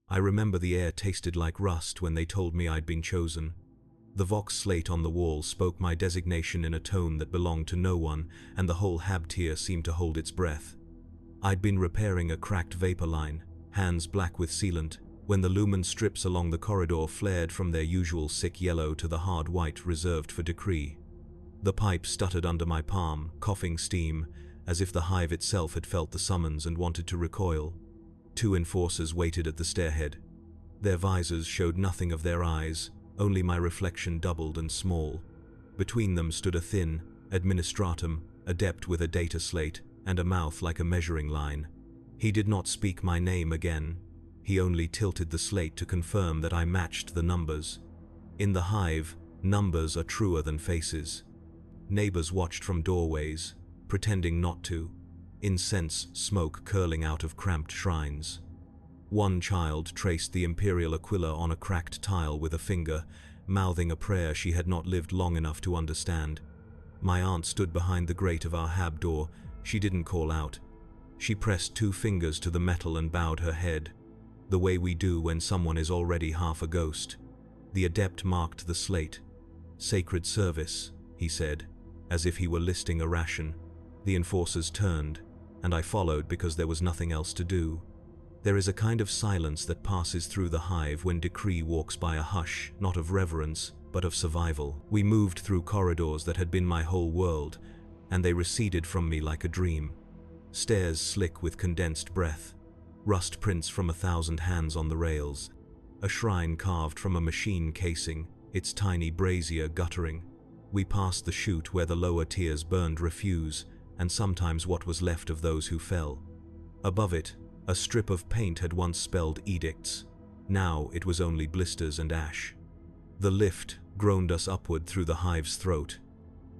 I remember the air tasted like rust when they told me I'd been chosen. The Vox slate on the wall spoke my designation in a tone that belonged to no one, and the whole hab tier seemed to hold its breath. I'd been repairing a cracked vapor line, hands black with sealant, when the lumen strips along the corridor flared from their usual sick yellow to the hard white reserved for decree. The pipe stuttered under my palm, coughing steam, as if the hive itself had felt the summons and wanted to recoil. 2 enforcers waited at the stairhead. Their visors showed nothing of their eyes, only my reflection doubled and small. Between them stood a thin administratum, adept with a data slate and a mouth like a measuring line. He did not speak my name again. He only tilted the slate to confirm that I matched the numbers. In the hive, numbers are truer than faces. Neighbors watched from doorways, pretending not to, incense smoke curling out of cramped shrines. One child traced the imperial aquila on a cracked tile with a finger, mouthing a prayer she had not lived long enough to understand. My aunt stood behind the grate of our hab door. She didn't call out. She pressed 2 fingers to the metal and bowed her head, the way we do when someone is already half a ghost. The adept marked the slate. "Sacred service," he said, as if he were listing a ration. The enforcers turned, and I followed because there was nothing else to do. There is a kind of silence that passes through the hive when decree walks by, a hush, not of reverence, but of survival. We moved through corridors that had been my whole world, and they receded from me like a dream. Stairs slick with condensed breath, rust prints from 1,000 hands on the rails, a shrine carved from a machine casing, its tiny brazier guttering. We passed the chute where the lower tiers burned refuse, and sometimes what was left of those who fell. Above it, a strip of paint had once spelled edicts. Now it was only blisters and ash. The lift groaned us upward through the hive's throat.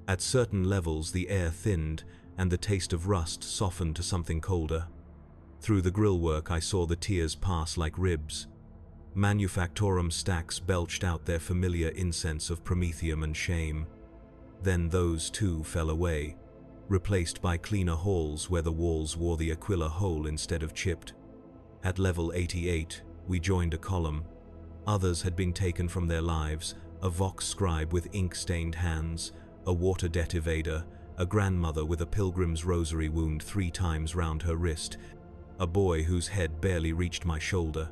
At certain levels the air thinned, and the taste of rust softened to something colder. Through the grillwork I saw the tiers pass like ribs. Manufactorum stacks belched out their familiar incense of promethium and shame. Then those too fell away, replaced by cleaner halls where the walls wore the aquila whole instead of chipped. At level 88, we joined a column. Others had been taken from their lives, a Vox scribe with ink-stained hands, a water debt evader, a grandmother with a pilgrim's rosary wound 3 times round her wrist, a boy whose head barely reached my shoulder.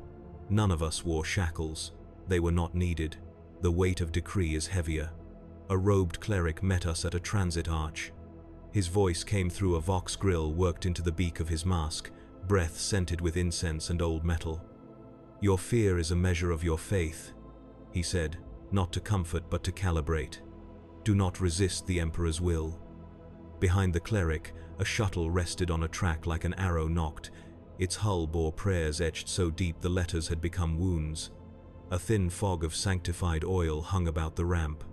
None of us wore shackles. They were not needed. The weight of decree is heavier. A robed cleric met us at a transit arch. His voice came through a Vox grill worked into the beak of his mask, breath scented with incense and old metal. "Your fear is a measure of your faith," he said, not to comfort but to calibrate. "Do not resist the Emperor's will." Behind the cleric, a shuttle rested on a track like an arrow nocked. Its hull bore prayers etched so deep the letters had become wounds. A thin fog of sanctified oil hung about the ramp.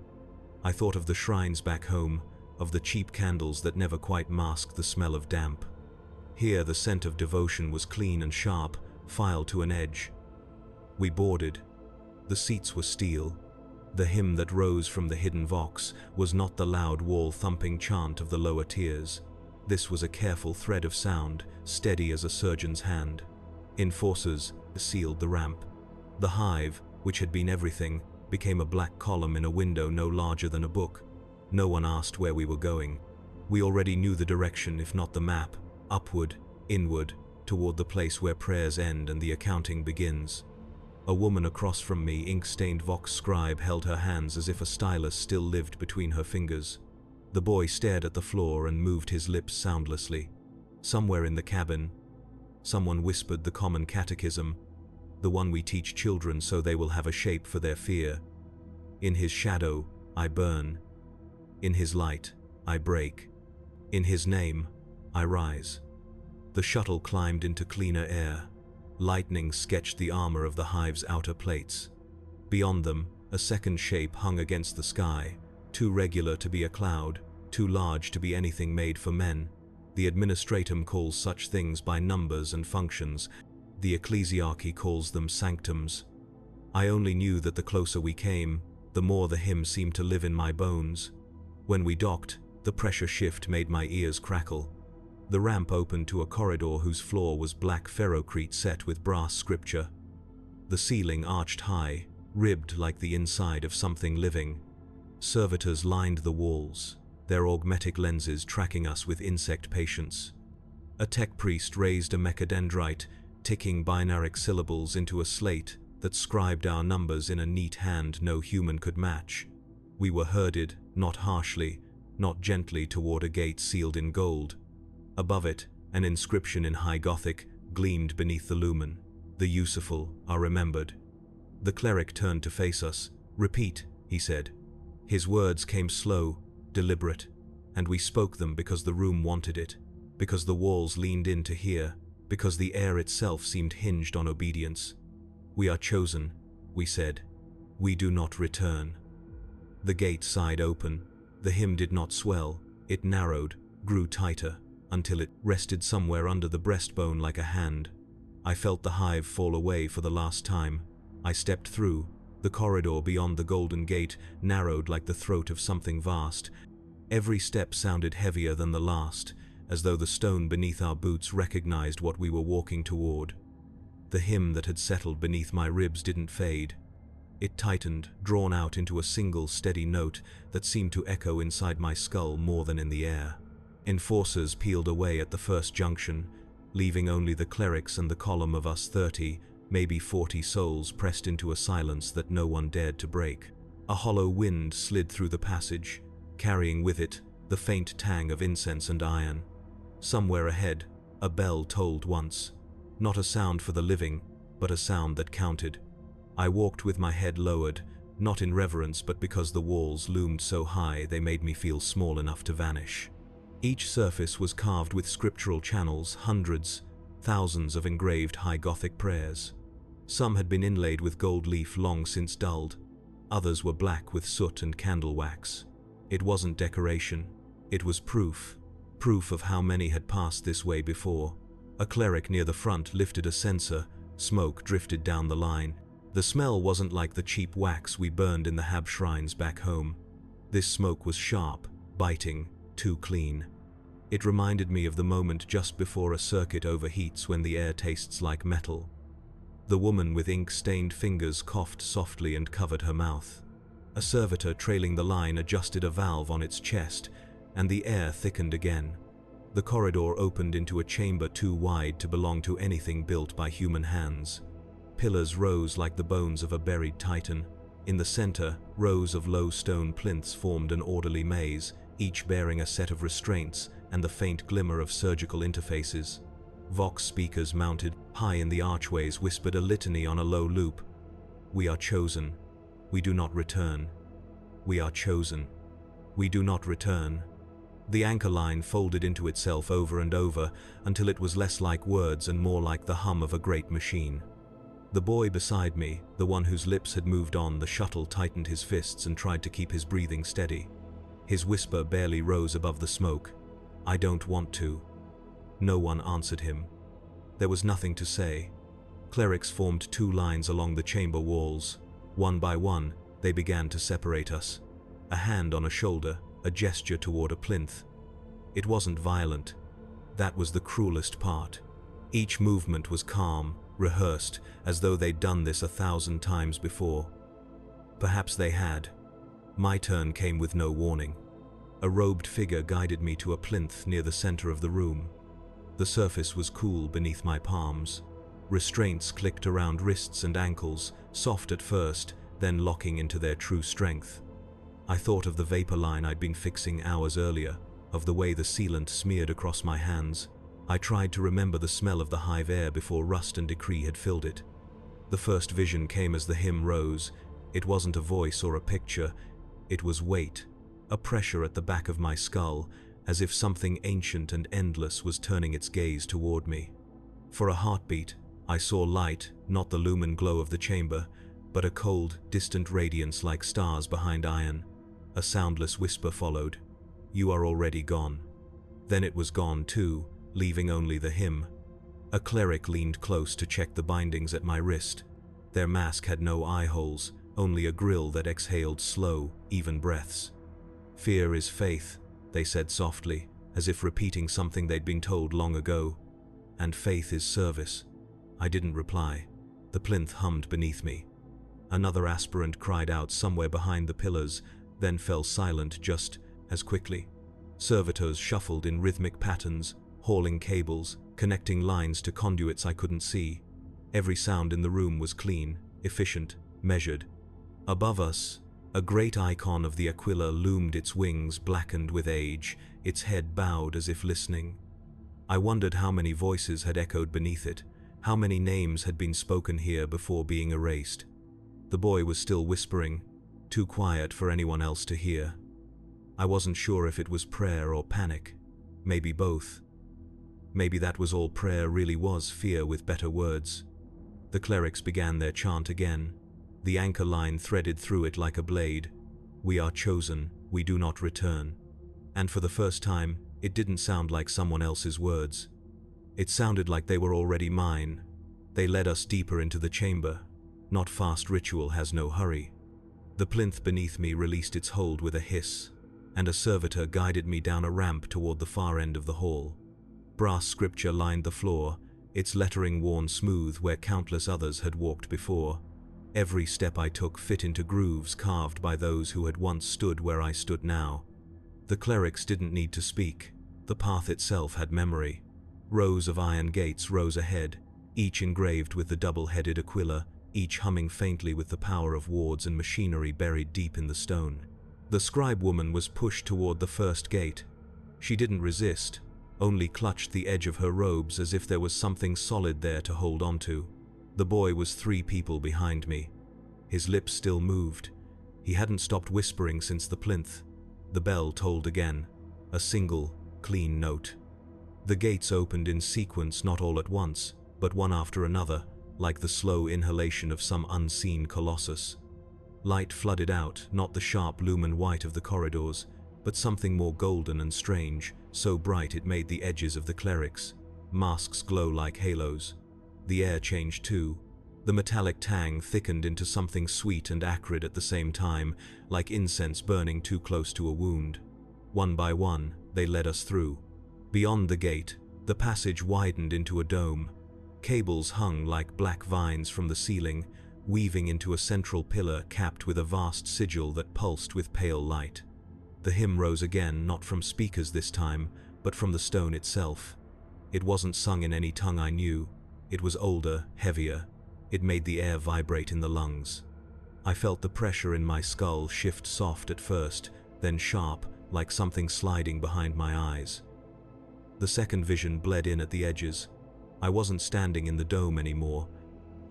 I thought of the shrines back home, of the cheap candles that never quite masked the smell of damp. Here the scent of devotion was clean and sharp, filed to an edge. We boarded. The seats were steel. The hymn that rose from the hidden Vox was not the loud wall-thumping chant of the lower tiers. This was a careful thread of sound, steady as a surgeon's hand. Enforcers sealed the ramp. The hive, which had been everything, became a black column in a window no larger than a book. No one asked where we were going. We already knew the direction, if not the map, upward, inward, toward the place where prayers end and the accounting begins. A woman across from me, ink-stained Vox scribe, held her hands as if a stylus still lived between her fingers. The boy stared at the floor and moved his lips soundlessly. Somewhere in the cabin, someone whispered the common catechism, the one we teach children so they will have a shape for their fear. In his shadow, I burn. In his light, I break. In his name, I rise. The shuttle climbed into cleaner air. Lightning sketched the armor of the hive's outer plates. Beyond them, a second shape hung against the sky, too regular to be a cloud, too large to be anything made for men. The administratum calls such things by numbers and functions. The ecclesiarchy calls them sanctums. I only knew that the closer we came, the more the hymn seemed to live in my bones. When we docked, the pressure shift made my ears crackle. The ramp opened to a corridor whose floor was black ferrocrete set with brass scripture. The ceiling arched high, ribbed like the inside of something living. Servitors lined the walls, their augmetic lenses tracking us with insect patience. A tech priest raised a mechadendrite, ticking binaric syllables into a slate that scribed our numbers in a neat hand no human could match. We were herded, not harshly, not gently, toward a gate sealed in gold. Above it, an inscription in High Gothic gleamed beneath the lumen. The useful are remembered. The cleric turned to face us. "Repeat," he said. His words came slow, deliberate, and we spoke them because the room wanted it, because the walls leaned in to hear, because the air itself seemed hinged on obedience. "We are chosen," we said. "We do not return." The gate sighed open. The hymn did not swell. It narrowed, grew tighter, until it rested somewhere under the breastbone like a hand. I felt the hive fall away for the last time. I stepped through. The corridor beyond the golden gate narrowed like the throat of something vast. Every step sounded heavier than the last, as though the stone beneath our boots recognized what we were walking toward. The hymn that had settled beneath my ribs didn't fade. It tightened, drawn out into a single steady note that seemed to echo inside my skull more than in the air. Enforcers peeled away at the first junction, leaving only the clerics and the column of us 30, maybe 40 souls pressed into a silence that no one dared to break. A hollow wind slid through the passage, carrying with it the faint tang of incense and iron. Somewhere ahead, a bell tolled once. Not a sound for the living, but a sound that counted. I walked with my head lowered, not in reverence but because the walls loomed so high they made me feel small enough to vanish. Each surface was carved with scriptural channels, hundreds, thousands of engraved High Gothic prayers. Some had been inlaid with gold leaf long since dulled. Others were black with soot and candle wax. It wasn't decoration. It was proof. Proof of how many had passed this way before. A cleric near the front lifted a censer. Smoke drifted down the line. The smell wasn't like the cheap wax we burned in the Hab shrines back home. This smoke was sharp, biting, too clean. It reminded me of the moment just before a circuit overheats when the air tastes like metal. The woman with ink-stained fingers coughed softly and covered her mouth. A servitor trailing the line adjusted a valve on its chest, and the air thickened again. The corridor opened into a chamber too wide to belong to anything built by human hands. Pillars rose like the bones of a buried titan. In the center, rows of low stone plinths formed an orderly maze, each bearing a set of restraints and the faint glimmer of surgical interfaces. Vox speakers mounted high in the archways whispered a litany on a low loop. "We are chosen. We do not return. We are chosen. We do not return." The anchor line folded into itself over and over until it was less like words and more like the hum of a great machine. The boy beside me, the one whose lips had moved on the shuttle, tightened his fists and tried to keep his breathing steady. His whisper barely rose above the smoke. "I don't want to." No one answered him. There was nothing to say. Clerics formed two lines along the chamber walls. One by one, they began to separate us. A hand on a shoulder, a gesture toward a plinth. It wasn't violent. That was the cruelest part. Each movement was calm, rehearsed, as though they'd done this 1,000 times before. Perhaps they had. My turn came with no warning. A robed figure guided me to a plinth near the center of the room. The surface was cool beneath my palms. Restraints clicked around wrists and ankles, soft at first, then locking into their true strength. I thought of the vapor line I'd been fixing hours earlier, of the way the sealant smeared across my hands. I tried to remember the smell of the hive air before rust and decree had filled it. The first vision came as the hymn rose. It wasn't a voice or a picture. It was weight, a pressure at the back of my skull, as if something ancient and endless was turning its gaze toward me. For a heartbeat, I saw light, not the lumen glow of the chamber, but a cold, distant radiance like stars behind iron. A soundless whisper followed. "You are already gone." Then it was gone too, leaving only the hymn. A cleric leaned close to check the bindings at my wrist. Their mask had no eye holes, only a grill that exhaled slow, even breaths. "Fear is faith," they said softly, as if repeating something they'd been told long ago. "And faith is service." I didn't reply. The plinth hummed beneath me. Another aspirant cried out somewhere behind the pillars, then fell silent just as quickly. Servitors shuffled in rhythmic patterns, hauling cables, connecting lines to conduits I couldn't see. Every sound in the room was clean, efficient, measured. Above us, a great icon of the Aquila loomed, its wings blackened with age, its head bowed as if listening. I wondered how many voices had echoed beneath it, how many names had been spoken here before being erased. The boy was still whispering, too quiet for anyone else to hear. I wasn't sure if it was prayer or panic, maybe both. Maybe that was all prayer really was, fear with better words. The clerics began their chant again. The anchor line threaded through it like a blade. We are chosen, we do not return. And for the first time, it didn't sound like someone else's words. It sounded like they were already mine. They led us deeper into the chamber. Not fast, ritual has no hurry. The plinth beneath me released its hold with a hiss, and a servitor guided me down a ramp toward the far end of the hall. Brass scripture lined the floor, its lettering worn smooth where countless others had walked before. Every step I took fit into grooves carved by those who had once stood where I stood now. The clerics didn't need to speak. The path itself had memory. Rows of iron gates rose ahead, each engraved with the double-headed Aquila, each humming faintly with the power of wards and machinery buried deep in the stone. The scribe woman was pushed toward the first gate. She didn't resist, only clutched the edge of her robes as if there was something solid there to hold onto. The boy was 3 people behind me. His lips still moved. He hadn't stopped whispering since the plinth. The bell tolled again, a single, clean note. The gates opened in sequence, not all at once, but one after another, like the slow inhalation of some unseen colossus. Light flooded out, not the sharp lumen white of the corridors, but something more golden and strange, so bright it made the edges of the clerics' masks glow like halos. The air changed too. The metallic tang thickened into something sweet and acrid at the same time, like incense burning too close to a wound. One by one, they led us through. Beyond the gate, the passage widened into a dome. Cables hung like black vines from the ceiling, weaving into a central pillar capped with a vast sigil that pulsed with pale light. The hymn rose again, not from speakers this time, but from the stone itself. It wasn't sung in any tongue I knew. It was older, heavier. It made the air vibrate in the lungs. I felt the pressure in my skull shift soft at first, then sharp, like something sliding behind my eyes. The second vision bled in at the edges. I wasn't standing in the dome anymore.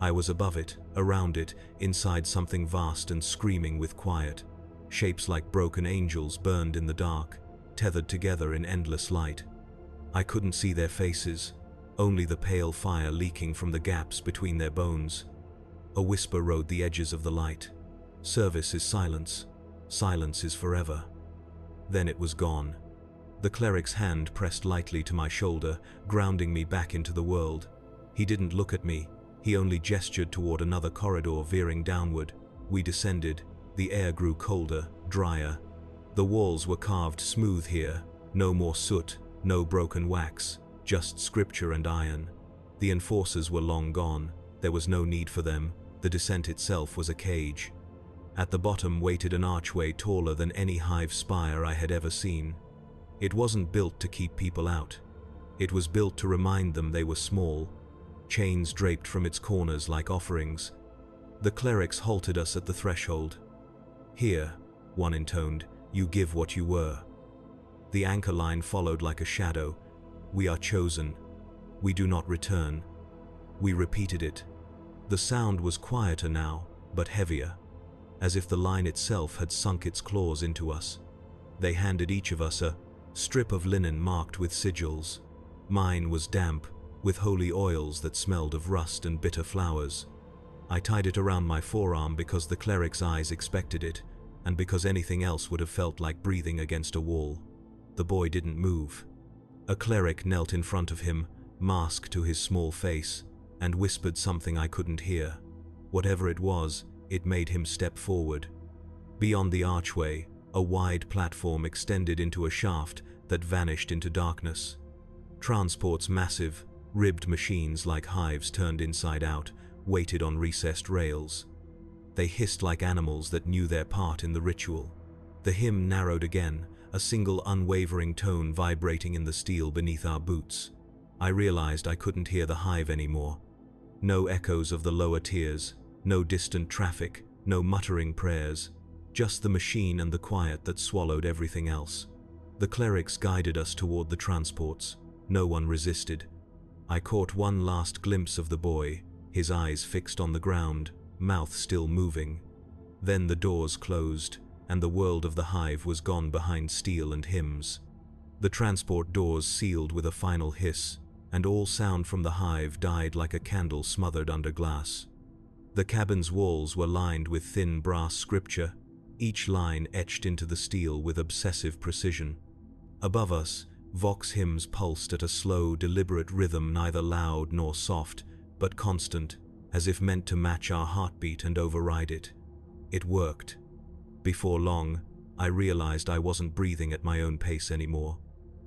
I was above it, around it, inside something vast and screaming with quiet. Shapes like broken angels burned in the dark, tethered together in endless light. I couldn't see their faces, only the pale fire leaking from the gaps between their bones. A whisper rode the edges of the light. Service is silence. Silence is forever. Then it was gone. The cleric's hand pressed lightly to my shoulder, grounding me back into the world. He didn't look at me. He only gestured toward another corridor veering downward. We descended. The air grew colder, drier. The walls were carved smooth here. No more soot, no broken wax, just scripture and iron. The enforcers were long gone. There was no need for them. The descent itself was a cage. At the bottom waited an archway taller than any hive spire I had ever seen. It wasn't built to keep people out. It was built to remind them they were small. Chains draped from its corners like offerings. The clerics halted us at the threshold. "Here," one intoned, "you give what you were." The anchor line followed like a shadow. "We are chosen. We do not return." We repeated it. The sound was quieter now, but heavier, as if the line itself had sunk its claws into us. They handed each of us a strip of linen marked with sigils. Mine was damp, with holy oils that smelled of rust and bitter flowers. I tied it around my forearm because the cleric's eyes expected it, and because anything else would have felt like breathing against a wall. The boy didn't move. A cleric knelt in front of him, mask to his small face, and whispered something I couldn't hear. Whatever it was, it made him step forward. Beyond the archway, a wide platform extended into a shaft that vanished into darkness. Transport's massive, ribbed machines like hives turned inside out, weighted on recessed rails. They hissed like animals that knew their part in the ritual. The hymn narrowed again, a single unwavering tone vibrating in the steel beneath our boots. I realized I couldn't hear the hive anymore. No echoes of the lower tiers, no distant traffic, no muttering prayers, just the machine and the quiet that swallowed everything else. The clerics guided us toward the transports. No one resisted. I caught one last glimpse of the boy, his eyes fixed on the ground, mouth still moving. Then the doors closed, and the world of the hive was gone behind steel and hymns. The transport doors sealed with a final hiss, and all sound from the hive died like a candle smothered under glass. The cabin's walls were lined with thin brass scripture, each line etched into the steel with obsessive precision. Above us, Vox hymns pulsed at a slow, deliberate rhythm, neither loud nor soft, but constant, as if meant to match our heartbeat and override it. It worked. Before long, I realized I wasn't breathing at my own pace anymore.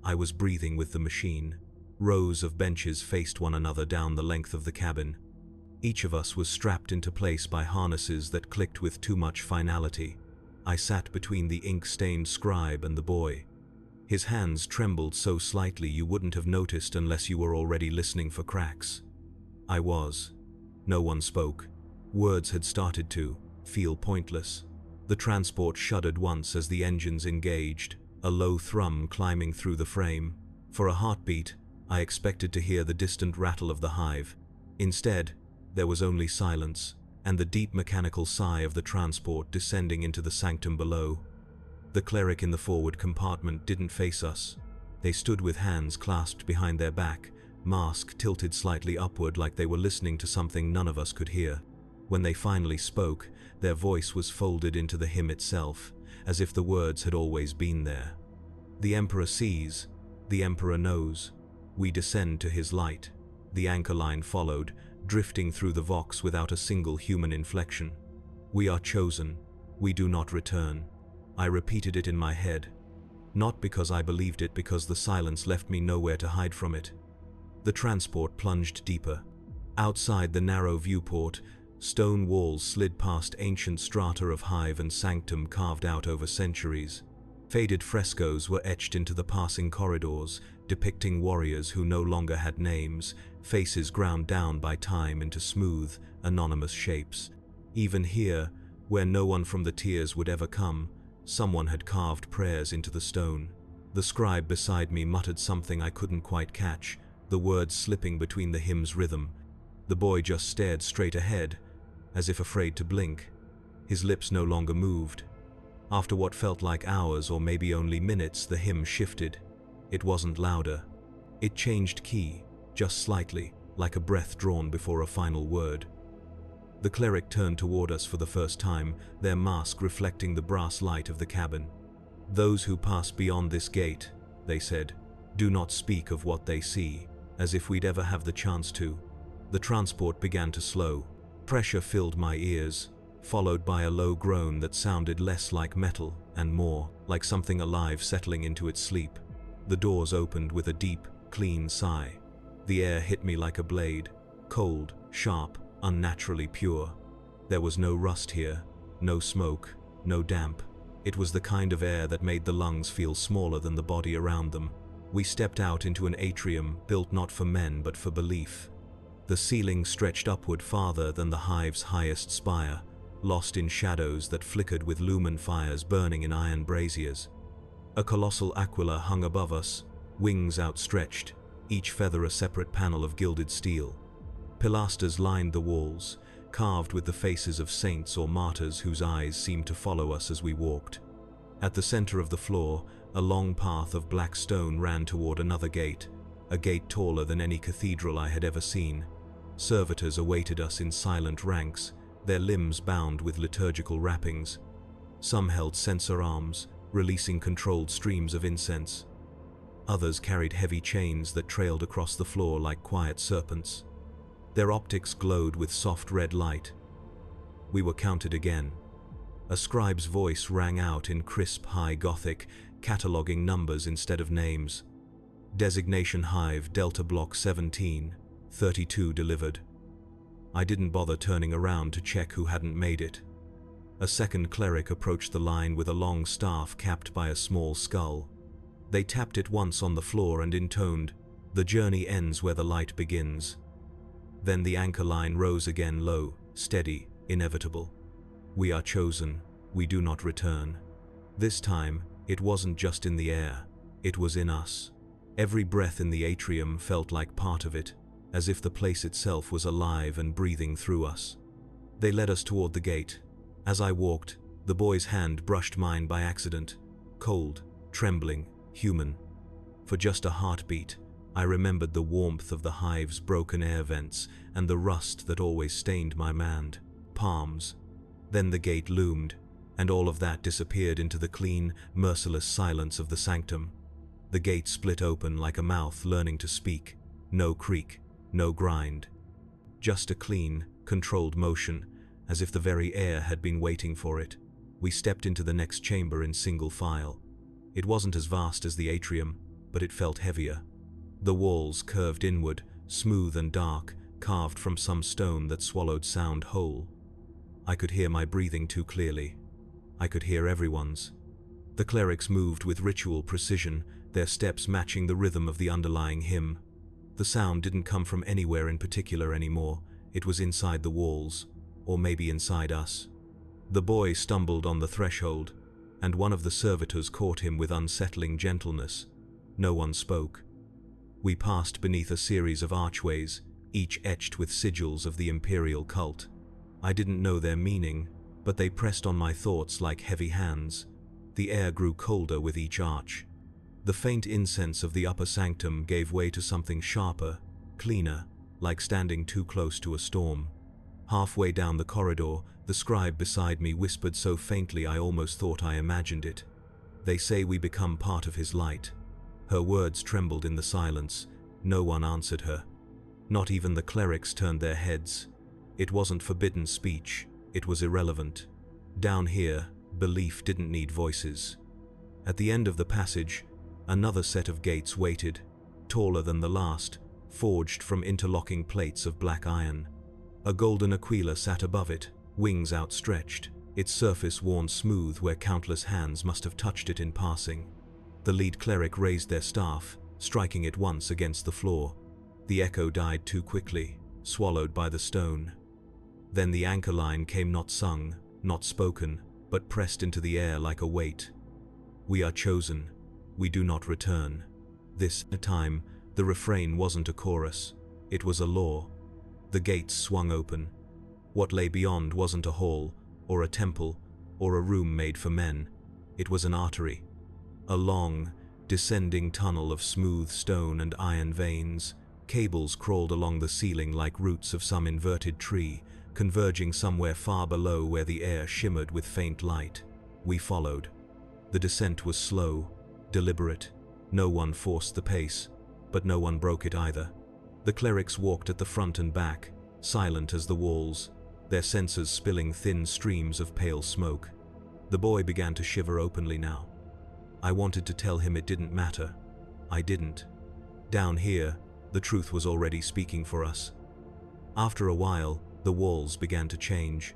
I was breathing with the machine. Rows of benches faced one another down the length of the cabin. Each of us was strapped into place by harnesses that clicked with too much finality. I sat between the ink-stained scribe and the boy. His hands trembled so slightly you wouldn't have noticed unless you were already listening for cracks. I was. No one spoke. Words had started to feel pointless. The transport shuddered once as the engines engaged, a low thrum climbing through the frame. For a heartbeat, I expected to hear the distant rattle of the hive. Instead, there was only silence, and the deep mechanical sigh of the transport descending into the sanctum below. The cleric in the forward compartment didn't face us. They stood with hands clasped behind their back, mask tilted slightly upward like they were listening to something none of us could hear. When they finally spoke, their voice was folded into the hymn itself, as if the words had always been there. The Emperor sees, the Emperor knows. We descend to his light. The anchor line followed, drifting through the Vox without a single human inflection. We are chosen. We do not return. I repeated it in my head. Not because I believed it, because the silence left me nowhere to hide from it. The transport plunged deeper. Outside the narrow viewport, stone walls slid past ancient strata of hive and sanctum carved out over centuries. Faded frescoes were etched into the passing corridors, depicting warriors who no longer had names, faces ground down by time into smooth, anonymous shapes. Even here, where no one from the tiers would ever come, someone had carved prayers into the stone. The scribe beside me muttered something I couldn't quite catch, the words slipping between the hymn's rhythm. The boy just stared straight ahead, as if afraid to blink. His lips no longer moved. After what felt like hours or maybe only minutes, the hymn shifted. It wasn't louder. It changed key, just slightly, like a breath drawn before a final word. The cleric turned toward us for the first time, their mask reflecting the brass light of the cabin. "Those who pass beyond this gate," they said, "do not speak of what they see," as if we'd ever have the chance to. The transport began to slow. Pressure filled my ears, followed by a low groan that sounded less like metal and more like something alive settling into its sleep. The doors opened with a deep, clean sigh. The air hit me like a blade, cold, sharp, unnaturally pure. There was no rust here, no smoke, no damp. It was the kind of air that made the lungs feel smaller than the body around them. We stepped out into an atrium built not for men but for belief. The ceiling stretched upward farther than the hive's highest spire, lost in shadows that flickered with lumen fires burning in iron braziers. A colossal aquila hung above us, wings outstretched, each feather a separate panel of gilded steel. Pilasters lined the walls, carved with the faces of saints or martyrs whose eyes seemed to follow us as we walked. At the center of the floor, a long path of black stone ran toward another gate, a gate taller than any cathedral I had ever seen. Servitors awaited us in silent ranks, their limbs bound with liturgical wrappings. Some held censer arms, releasing controlled streams of incense. Others carried heavy chains that trailed across the floor like quiet serpents. Their optics glowed with soft red light. We were counted again. A scribe's voice rang out in crisp high Gothic, cataloging numbers instead of names. Designation Hive Delta Block 17, 32 delivered. I didn't bother turning around to check who hadn't made it. A second cleric approached the line with a long staff capped by a small skull. They tapped it once on the floor and intoned, "The journey ends where the light begins." Then the anchor line rose again, low, steady, inevitable. "We are chosen, we do not return." This time, it wasn't just in the air, it was in us. Every breath in the atrium felt like part of it, as if the place itself was alive and breathing through us. They led us toward the gate. As I walked, the boy's hand brushed mine by accident, cold, trembling, human. For just a heartbeat, I remembered the warmth of the hive's broken air vents and the rust that always stained my palms. Then the gate loomed, and all of that disappeared into the clean, merciless silence of the sanctum. The gate split open like a mouth learning to speak. No creak, no grind. Just a clean, controlled motion, as if the very air had been waiting for it. We stepped into the next chamber in single file. It wasn't as vast as the atrium, but it felt heavier. The walls curved inward, smooth and dark, carved from some stone that swallowed sound whole. I could hear my breathing too clearly. I could hear everyone's. The clerics moved with ritual precision, their steps matching the rhythm of the underlying hymn. The sound didn't come from anywhere in particular anymore, it was inside the walls, or maybe inside us. The boy stumbled on the threshold, and one of the servitors caught him with unsettling gentleness. No one spoke. We passed beneath a series of archways, each etched with sigils of the Imperial cult. I didn't know their meaning, but they pressed on my thoughts like heavy hands. The air grew colder with each arch. The faint incense of the upper sanctum gave way to something sharper, cleaner, like standing too close to a storm. Halfway down the corridor, the scribe beside me whispered so faintly I almost thought I imagined it. "They say we become part of his light." Her words trembled in the silence. No one answered her. Not even the clerics turned their heads. It wasn't forbidden speech, it was irrelevant. Down here, belief didn't need voices. At the end of the passage, another set of gates waited, taller than the last, forged from interlocking plates of black iron. A golden aquila sat above it, wings outstretched, its surface worn smooth where countless hands must have touched it in passing. The lead cleric raised their staff, striking it once against the floor. The echo died too quickly, swallowed by the stone. Then the anchor line came, not sung, not spoken, but pressed into the air like a weight. "We are chosen, we do not return." This time, the refrain wasn't a chorus, it was a law. The gates swung open. What lay beyond wasn't a hall, or a temple, or a room made for men. It was an artery. A long, descending tunnel of smooth stone and iron veins. Cables crawled along the ceiling like roots of some inverted tree, converging somewhere far below where the air shimmered with faint light. We followed. The descent was slow, deliberate. No one forced the pace, but no one broke it either. The clerics walked at the front and back, silent as the walls, their sensors spilling thin streams of pale smoke. The boy began to shiver openly now. I wanted to tell him it didn't matter. I didn't. Down here, the truth was already speaking for us. After a while, the walls began to change.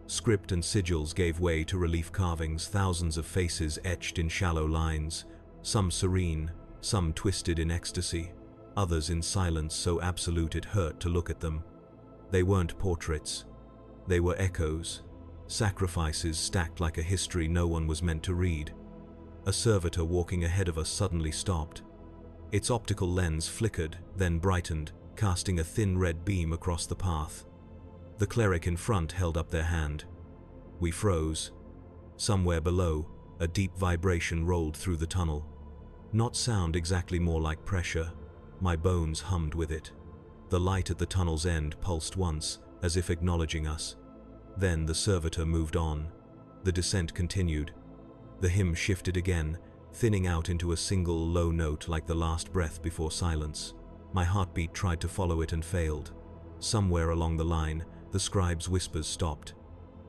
Script and sigils gave way to relief carvings, thousands of faces etched in shallow lines, some serene, some twisted in ecstasy, others in silence so absolute it hurt to look at them. They weren't portraits. They were echoes, sacrifices stacked like a history no one was meant to read. A servitor walking ahead of us suddenly stopped. Its optical lens flickered, then brightened, casting a thin red beam across the path. The cleric in front held up their hand. We froze. Somewhere below, a deep vibration rolled through the tunnel. Not sound exactly, more like pressure. My bones hummed with it. The light at the tunnel's end pulsed once, as if acknowledging us. Then the servitor moved on. The descent continued. The hymn shifted again, thinning out into a single low note like the last breath before silence. My heartbeat tried to follow it and failed. Somewhere along the line, the scribe's whispers stopped.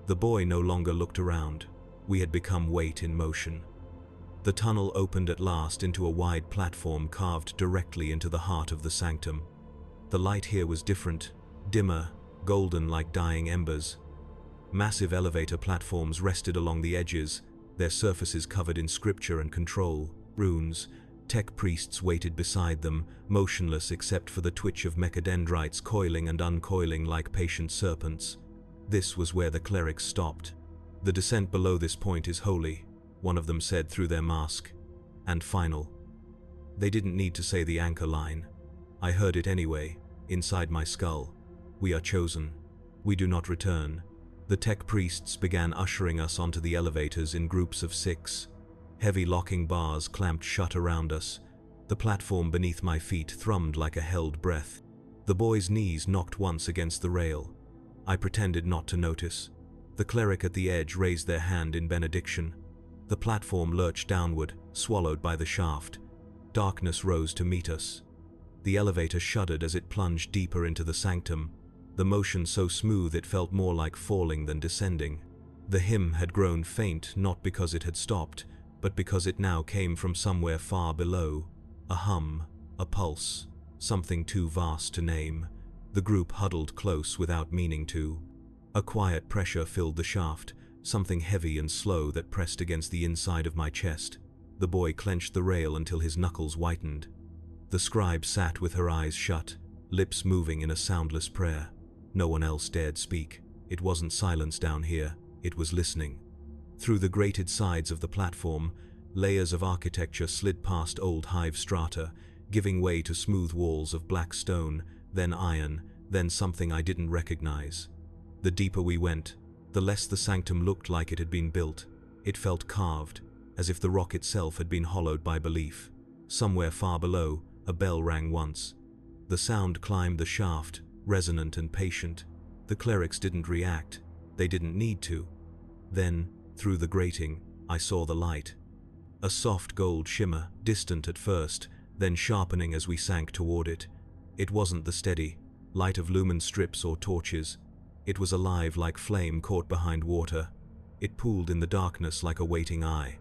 The boy no longer looked around. We had become weight in motion. The tunnel opened at last into a wide platform carved directly into the heart of the sanctum. The light here was different, dimmer, golden like dying embers. Massive elevator platforms rested along the edges, their surfaces covered in scripture and control runes. Tech priests waited beside them, motionless except for the twitch of mechadendrites coiling and uncoiling like patient serpents. This was where the clerics stopped. "The descent below this point is holy," one of them said through their mask. "And final." They didn't need to say the anchor line. I heard it anyway, inside my skull. "We are chosen. We do not return." The tech priests began ushering us onto the elevators in groups of 6. Heavy locking bars clamped shut around us. The platform beneath my feet thrummed like a held breath. The boy's knees knocked once against the rail. I pretended not to notice. The cleric at the edge raised their hand in benediction. The platform lurched downward, swallowed by the shaft. Darkness rose to meet us. The elevator shuddered as it plunged deeper into the sanctum, the motion so smooth it felt more like falling than descending. The hymn had grown faint not because it had stopped, but because it now came from somewhere far below. A hum, a pulse, something too vast to name. The group huddled close without meaning to. A quiet pressure filled the shaft, something heavy and slow that pressed against the inside of my chest. The boy clenched the rail until his knuckles whitened. The scribe sat with her eyes shut, lips moving in a soundless prayer. No one else dared speak. It wasn't silence down here, it was listening. Through the grated sides of the platform, layers of architecture slid past old hive strata, giving way to smooth walls of black stone, then iron, then something I didn't recognize. The deeper we went, the less the sanctum looked like it had been built. It felt carved, as if the rock itself had been hollowed by belief. Somewhere far below, a bell rang once. The sound climbed the shaft, resonant and patient. The clerics didn't react. They didn't need to. Then, through the grating, I saw the light. A soft gold shimmer, distant at first, then sharpening as we sank toward it. It wasn't the steady light of lumen strips or torches. It was alive like flame caught behind water. It pooled in the darkness like a waiting eye.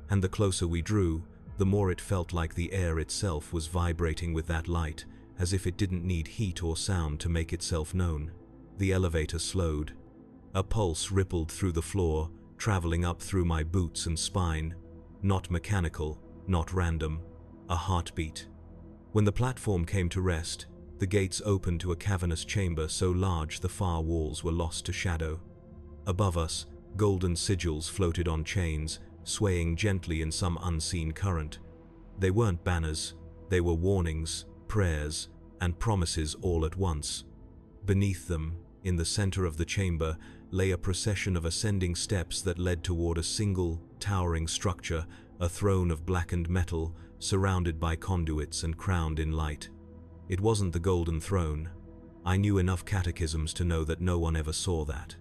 And the closer we drew, the more it felt like the air itself was vibrating with that light, as if it didn't need heat or sound to make itself known. The elevator slowed. A pulse rippled through the floor, traveling up through my boots and spine. Not mechanical, not random. A heartbeat. When the platform came to rest, the gates opened to a cavernous chamber so large the far walls were lost to shadow. Above us, golden sigils floated on chains, swaying gently in some unseen current. They weren't banners, they were warnings, prayers, and promises all at once. Beneath them, in the center of the chamber, lay a procession of ascending steps that led toward a single, towering structure, a throne of blackened metal, surrounded by conduits and crowned in light. It wasn't the golden throne. I knew enough catechisms to know that no one ever saw that.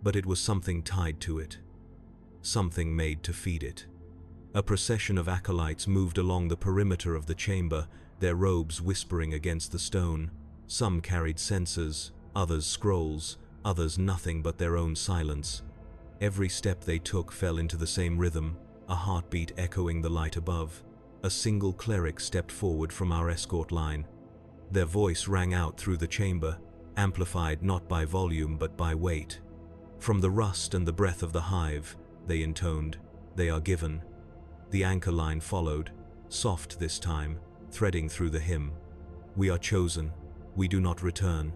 But it was something tied to it. Something made to feed it. A procession of acolytes moved along the perimeter of the chamber, their robes whispering against the stone. Some carried censers, others scrolls, others nothing but their own silence. Every step they took fell into the same rhythm, a heartbeat echoing the light above. A single cleric stepped forward from our escort line. Their voice rang out through the chamber, amplified not by volume but by weight. From the rust and the breath of the hive, they intoned, "They are given." The anchor line followed, soft this time, threading through the hymn. "We are chosen. We do not return."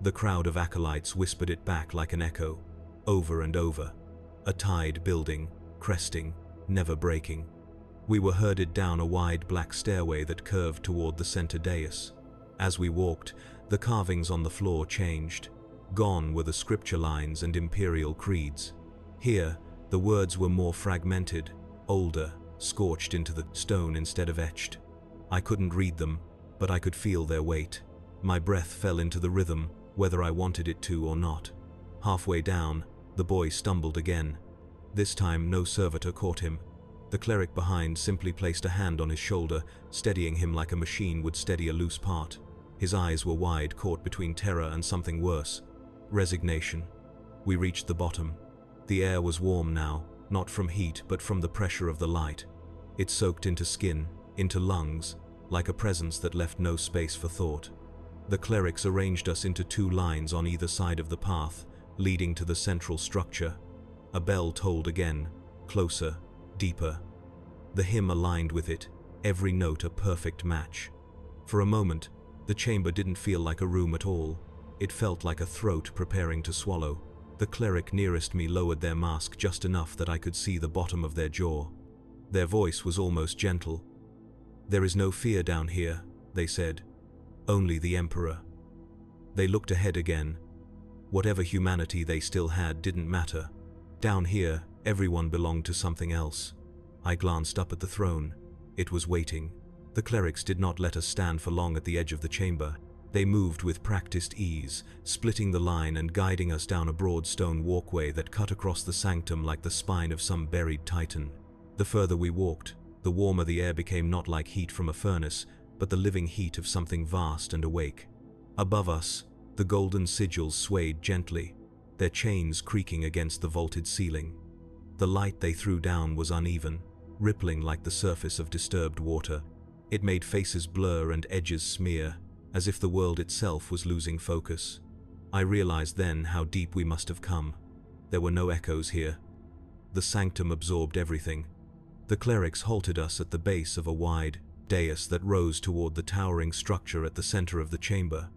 The crowd of acolytes whispered it back like an echo, over and over. A tide building, cresting, never breaking. We were herded down a wide black stairway that curved toward the center dais. As we walked, the carvings on the floor changed. Gone were the scripture lines and imperial creeds. Here, the words were more fragmented, older, scorched into the stone instead of etched. I couldn't read them, but I could feel their weight. My breath fell into the rhythm, whether I wanted it to or not. Halfway down, the boy stumbled again. This time no servitor caught him. The cleric behind simply placed a hand on his shoulder, steadying him like a machine would steady a loose part. His eyes were wide, caught between terror and something worse. Resignation. We reached the bottom. The air was warm now, not from heat but from the pressure of the light. It soaked into skin, into lungs, like a presence that left no space for thought. The clerics arranged us into 2 lines on either side of the path, leading to the central structure. A bell tolled again, closer, deeper. The hymn aligned with it, every note a perfect match. For a moment, the chamber didn't feel like a room at all. It felt like a throat preparing to swallow. The cleric nearest me lowered their mask just enough that I could see the bottom of their jaw. Their voice was almost gentle. "There is no fear down here," they said. "Only the Emperor." They looked ahead again. Whatever humanity they still had didn't matter. Down here, everyone belonged to something else. I glanced up at the throne. It was waiting. The clerics did not let us stand for long at the edge of the chamber. They moved with practiced ease, splitting the line and guiding us down a broad stone walkway that cut across the sanctum like the spine of some buried titan. The further we walked, the warmer the air became, not like heat from a furnace, but the living heat of something vast and awake. Above us, the golden sigils swayed gently, their chains creaking against the vaulted ceiling. The light they threw down was uneven, rippling like the surface of disturbed water. It made faces blur and edges smear, as if the world itself was losing focus. I realized then how deep we must have come. There were no echoes here. The sanctum absorbed everything. The clerics halted us at the base of a wide dais that rose toward the towering structure at the center of the chamber.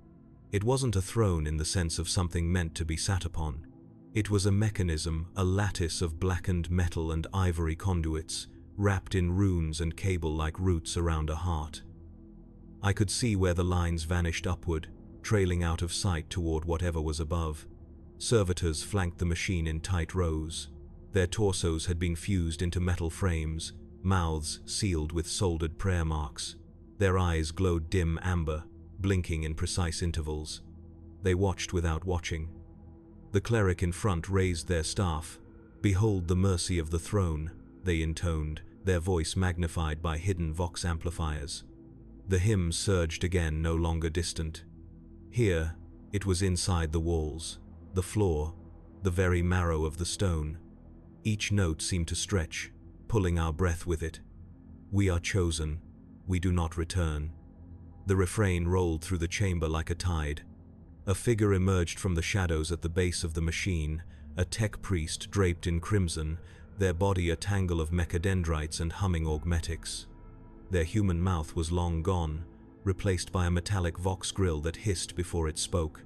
It wasn't a throne in the sense of something meant to be sat upon. It was a mechanism, a lattice of blackened metal and ivory conduits, wrapped in runes and cable-like roots around a heart. I could see where the lines vanished upward, trailing out of sight toward whatever was above. Servitors flanked the machine in tight rows. Their torsos had been fused into metal frames, mouths sealed with soldered prayer marks. Their eyes glowed dim amber, blinking in precise intervals. They watched without watching. The cleric in front raised their staff. "Behold the mercy of the throne," they intoned, their voice magnified by hidden vox amplifiers. The hymn surged again, no longer distant. Here, it was inside the walls, the floor, the very marrow of the stone. Each note seemed to stretch, pulling our breath with it. "We are chosen. We do not return." The refrain rolled through the chamber like a tide. A figure emerged from the shadows at the base of the machine, a tech priest draped in crimson, their body a tangle of mechadendrites and humming augmetics. Their human mouth was long gone, replaced by a metallic vox grill that hissed before it spoke.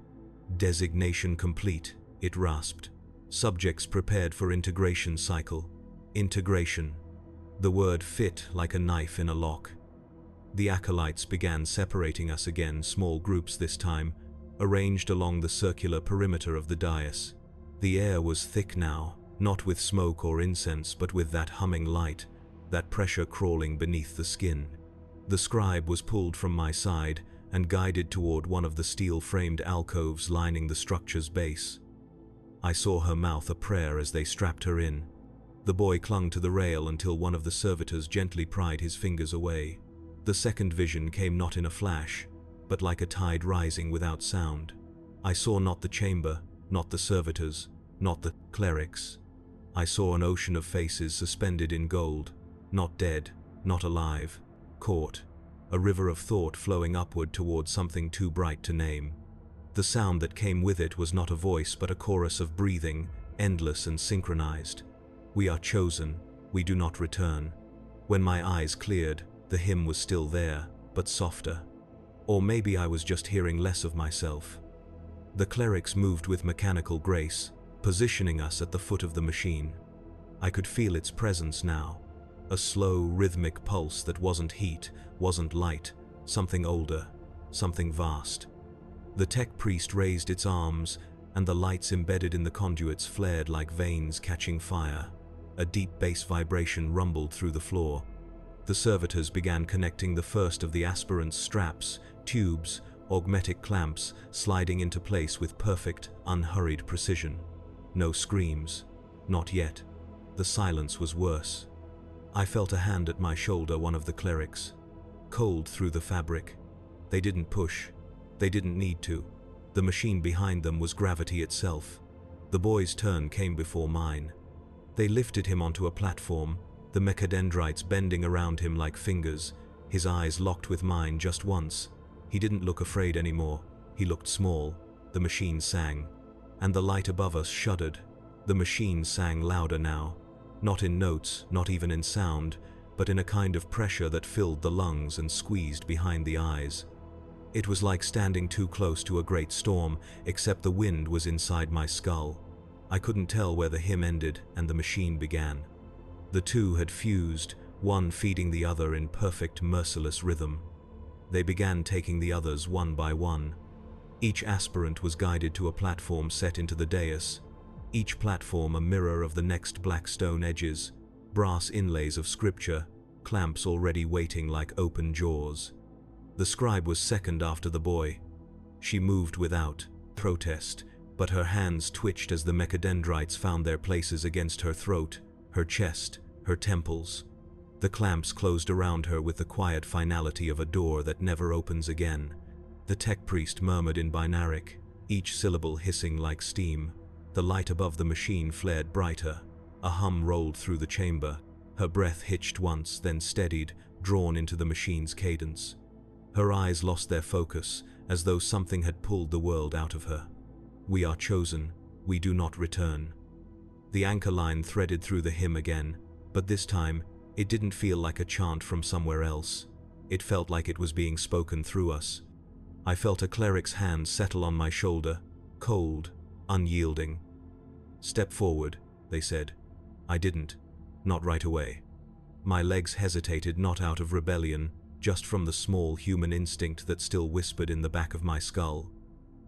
"Designation complete," it rasped. "Subjects prepared for integration cycle." Integration. The word fit like a knife in a lock. The acolytes began separating us again, small groups this time, arranged along the circular perimeter of the dais. The air was thick now, not with smoke or incense, but with that humming light, that pressure crawling beneath the skin. The scribe was pulled from my side and guided toward one of the steel-framed alcoves lining the structure's base. I saw her mouth a prayer as they strapped her in. The boy clung to the rail until one of the servitors gently pried his fingers away. The second vision came not in a flash, but like a tide rising without sound. I saw not the chamber, not the servitors, not the clerics. I saw an ocean of faces suspended in gold, not dead, not alive, caught, a river of thought flowing upward toward something too bright to name. The sound that came with it was not a voice but a chorus of breathing, endless and synchronized. "We are chosen, we do not return." When my eyes cleared, the hymn was still there, but softer. Or maybe I was just hearing less of myself. The clerics moved with mechanical grace, positioning us at the foot of the machine. I could feel its presence now, a slow, rhythmic pulse that wasn't heat, wasn't light, something older, something vast. The tech priest raised its arms, and the lights embedded in the conduits flared like veins catching fire. A deep bass vibration rumbled through the floor. The servitors began connecting the first of the aspirants' straps, tubes, augmetic clamps, sliding into place with perfect, unhurried precision. No screams. Not yet. The silence was worse. I felt a hand at my shoulder, one of the clerics. Cold through the fabric. They didn't push. They didn't need to. The machine behind them was gravity itself. The boy's turn came before mine. They lifted him onto a platform, the mechadendrites bending around him like fingers, his eyes locked with mine just once. He didn't look afraid anymore, He looked small. The machine sang. And the light above us shuddered. The machine sang louder now. Not in notes, not even in sound, but in a kind of pressure that filled the lungs and squeezed behind the eyes. It was like standing too close to a great storm, except the wind was inside my skull. I couldn't tell where the hymn ended and the machine began. The two had fused, one feeding the other in perfect, merciless rhythm. They began taking the others one by one. Each aspirant was guided to a platform set into the dais. Each platform a mirror of the next black stone edges, brass inlays of scripture, clamps already waiting like open jaws. The scribe was second after the boy. She moved without protest, but her hands twitched as the mechadendrites found their places against her throat, her chest, her temples. The clamps closed around her with the quiet finality of a door that never opens again. The tech priest murmured in binaric, each syllable hissing like steam. The light above the machine flared brighter. A hum rolled through the chamber. Her breath hitched once, then steadied, drawn into the machine's cadence. Her eyes lost their focus, as though something had pulled the world out of her. We are chosen, we do not return. The anchor line threaded through the hymn again, but this time, it didn't feel like a chant from somewhere else. It felt like it was being spoken through us. I felt a cleric's hand settle on my shoulder, cold, unyielding. "Step forward," they said. I didn't, not right away. My legs hesitated, not out of rebellion, just from the small human instinct that still whispered in the back of my skull.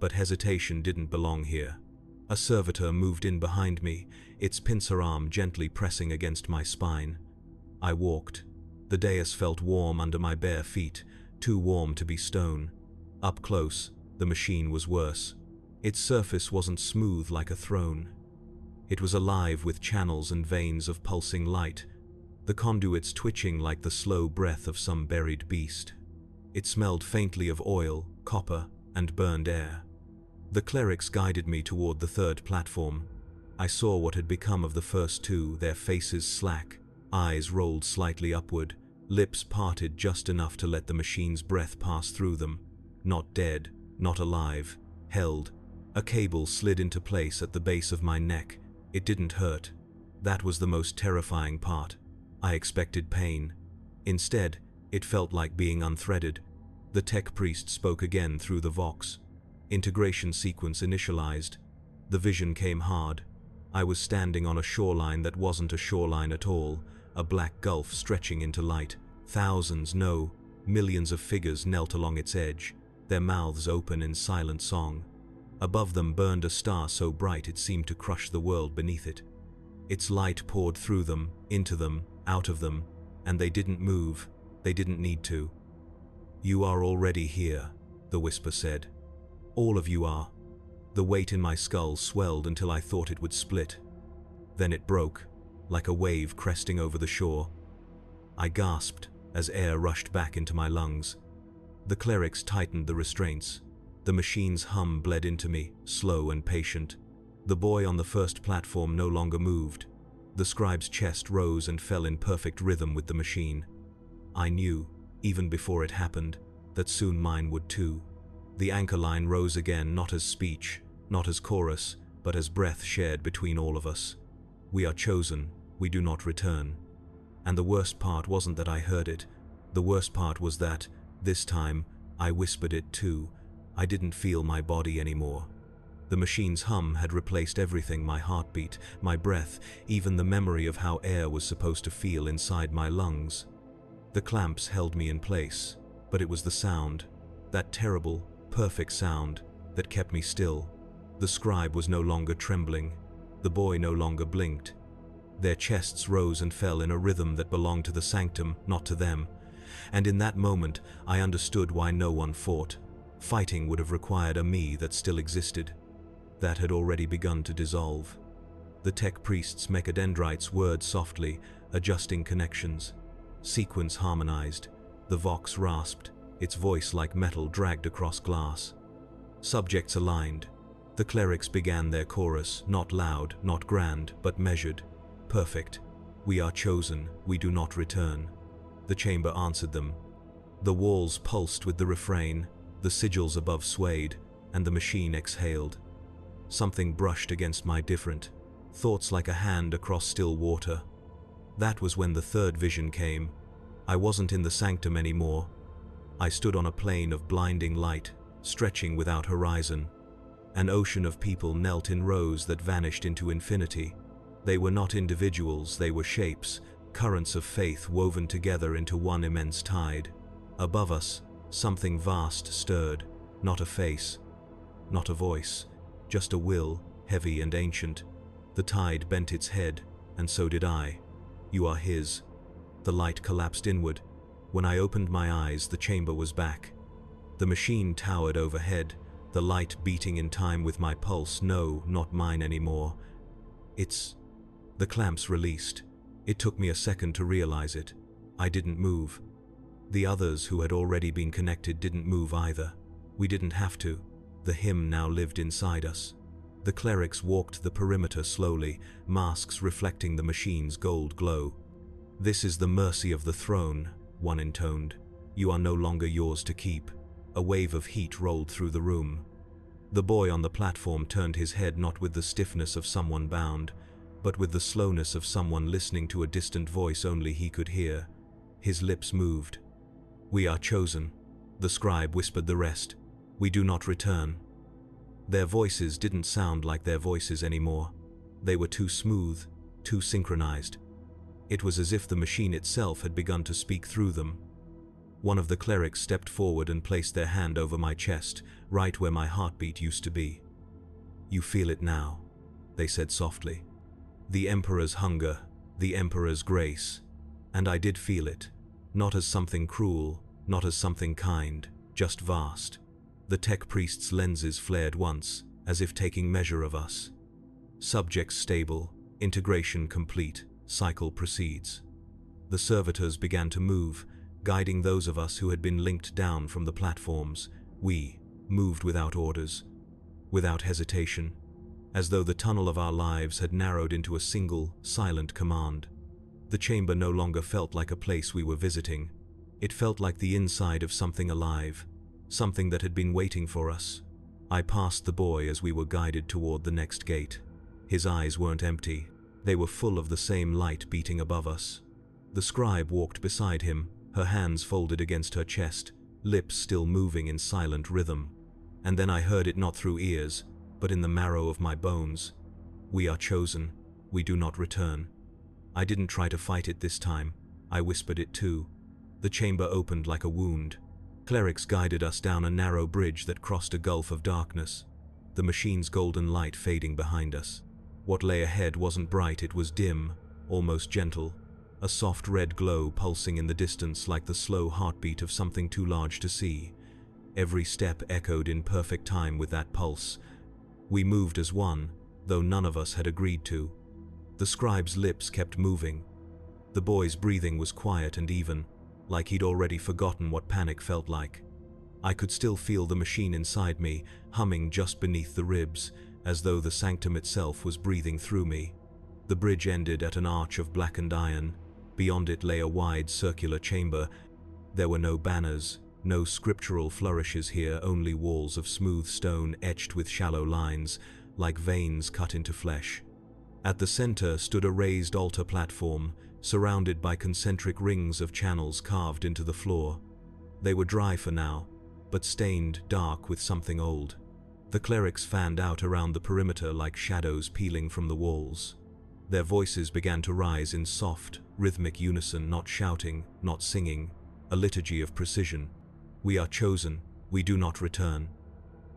But hesitation didn't belong here. A servitor moved in behind me, its pincer arm gently pressing against my spine. I walked. The dais felt warm under my bare feet, too warm to be stone. Up close, the machine was worse. Its surface wasn't smooth like a throne. It was alive with channels and veins of pulsing light, the conduits twitching like the slow breath of some buried beast. It smelled faintly of oil, copper, and burned air. The clerics guided me toward the third platform. I saw what had become of the first two, their faces slack, eyes rolled slightly upward, lips parted just enough to let the machine's breath pass through them. Not dead, not alive, held. A cable slid into place at the base of my neck. It didn't hurt. That was the most terrifying part. I expected pain. Instead, it felt like being unthreaded. The tech priest spoke again through the vox. Integration sequence initialized. The vision came hard. I was standing on a shoreline that wasn't a shoreline at all, a black gulf stretching into light. Thousands, no, millions of figures knelt along its edge, their mouths open in silent song. Above them burned a star so bright it seemed to crush the world beneath it. Its light poured through them, into them, out of them, and they didn't move. They didn't need to. "You are already here," the whisper said. "All of you are." The weight in my skull swelled until I thought it would split. Then it broke, like a wave cresting over the shore. I gasped as air rushed back into my lungs. The clerics tightened the restraints. The machine's hum bled into me, slow and patient. The boy on the first platform no longer moved. The scribe's chest rose and fell in perfect rhythm with the machine. I knew, even before it happened, that soon mine would too. The anchor line rose again, not as speech, not as chorus, but as breath shared between all of us. We are chosen, we do not return. And the worst part wasn't that I heard it. The worst part was that, this time, I whispered it too. I didn't feel my body anymore. The machine's hum had replaced everything: my heartbeat, my breath, even the memory of how air was supposed to feel inside my lungs. The clamps held me in place, but it was the sound, that terrible, perfect sound, that kept me still. The scribe was no longer trembling. The boy no longer blinked. Their chests rose and fell in a rhythm that belonged to the sanctum, not to them. And in that moment, I understood why no one fought. Fighting would have required a me that still existed. That had already begun to dissolve. The tech priest's mechadendrites whirred softly, adjusting connections. Sequence harmonized. The vox rasped, its voice like metal dragged across glass. Subjects aligned. The clerics began their chorus, not loud, not grand, but measured. Perfect. "We are chosen, we do not return." The chamber answered them. The walls pulsed with the refrain. The sigils above swayed. and the machine exhaled. Something brushed against my different thoughts like a hand across still water. That was when the third vision came. I wasn't in the sanctum anymore. I stood on a plane of blinding light, stretching without horizon. An ocean of people knelt in rows that vanished into infinity. They were not individuals, they were shapes, currents of faith woven together into one immense tide. Above us, something vast stirred, not a face, not a voice, just a will, heavy and ancient. The tide bent its head, and so did I. You are his. The light collapsed inward. When I opened my eyes, the chamber was back. The machine towered overhead, the light beating in time with my pulse. No, not mine anymore. It's... The clamps released. It took me a second to realize it. I didn't move. The others who had already been connected didn't move either. We didn't have to. The hymn now lived inside us. The clerics walked the perimeter slowly, masks reflecting the machine's gold glow. "This is the mercy of the throne," one intoned. "You are no longer yours to keep." A wave of heat rolled through the room. The boy on the platform turned his head, not with the stiffness of someone bound, but with the slowness of someone listening to a distant voice only he could hear. His lips moved. "We are chosen." The scribe whispered the rest. "We do not return." Their voices didn't sound like their voices anymore. They were too smooth, too synchronized. It was as if the machine itself had begun to speak through them. One of the clerics stepped forward and placed their hand over my chest, right where my heartbeat used to be. "You feel it now," they said softly. "The Emperor's hunger, the Emperor's grace." And I did feel it. Not as something cruel, not as something kind, just vast. The tech priest's lenses flared once, as if taking measure of us. Subjects stable, integration complete, cycle proceeds. The servitors began to move, guiding those of us who had been linked down from the platforms. We moved without orders, without hesitation, as though the tunnel of our lives had narrowed into a single, silent command. The chamber no longer felt like a place we were visiting. It felt like the inside of something alive, something that had been waiting for us. I passed the boy as we were guided toward the next gate. His eyes weren't empty. They were full of the same light beating above us. The scribe walked beside him, her hands folded against her chest, lips still moving in silent rhythm. And then I heard it not through ears, but in the marrow of my bones. "We are chosen. We do not return." I didn't try to fight it this time. I whispered it too. The chamber opened like a wound. Clerics guided us down a narrow bridge that crossed a gulf of darkness, the machine's golden light fading behind us. What lay ahead wasn't bright, it was dim, almost gentle, a soft red glow pulsing in the distance like the slow heartbeat of something too large to see. Every step echoed in perfect time with that pulse. We moved as one, though none of us had agreed to. The scribe's lips kept moving. The boy's breathing was quiet and even, like he'd already forgotten what panic felt like. I could still feel the machine inside me, humming just beneath the ribs, as though the sanctum itself was breathing through me. The bridge ended at an arch of blackened iron. Beyond it lay a wide circular chamber. There were no banners, no scriptural flourishes here, only walls of smooth stone etched with shallow lines, like veins cut into flesh. At the center stood a raised altar platform, surrounded by concentric rings of channels carved into the floor. They were dry for now, but stained dark with something old. The clerics fanned out around the perimeter like shadows peeling from the walls. Their voices began to rise in soft, rhythmic unison, not shouting, not singing, a liturgy of precision. "We are chosen, we do not return."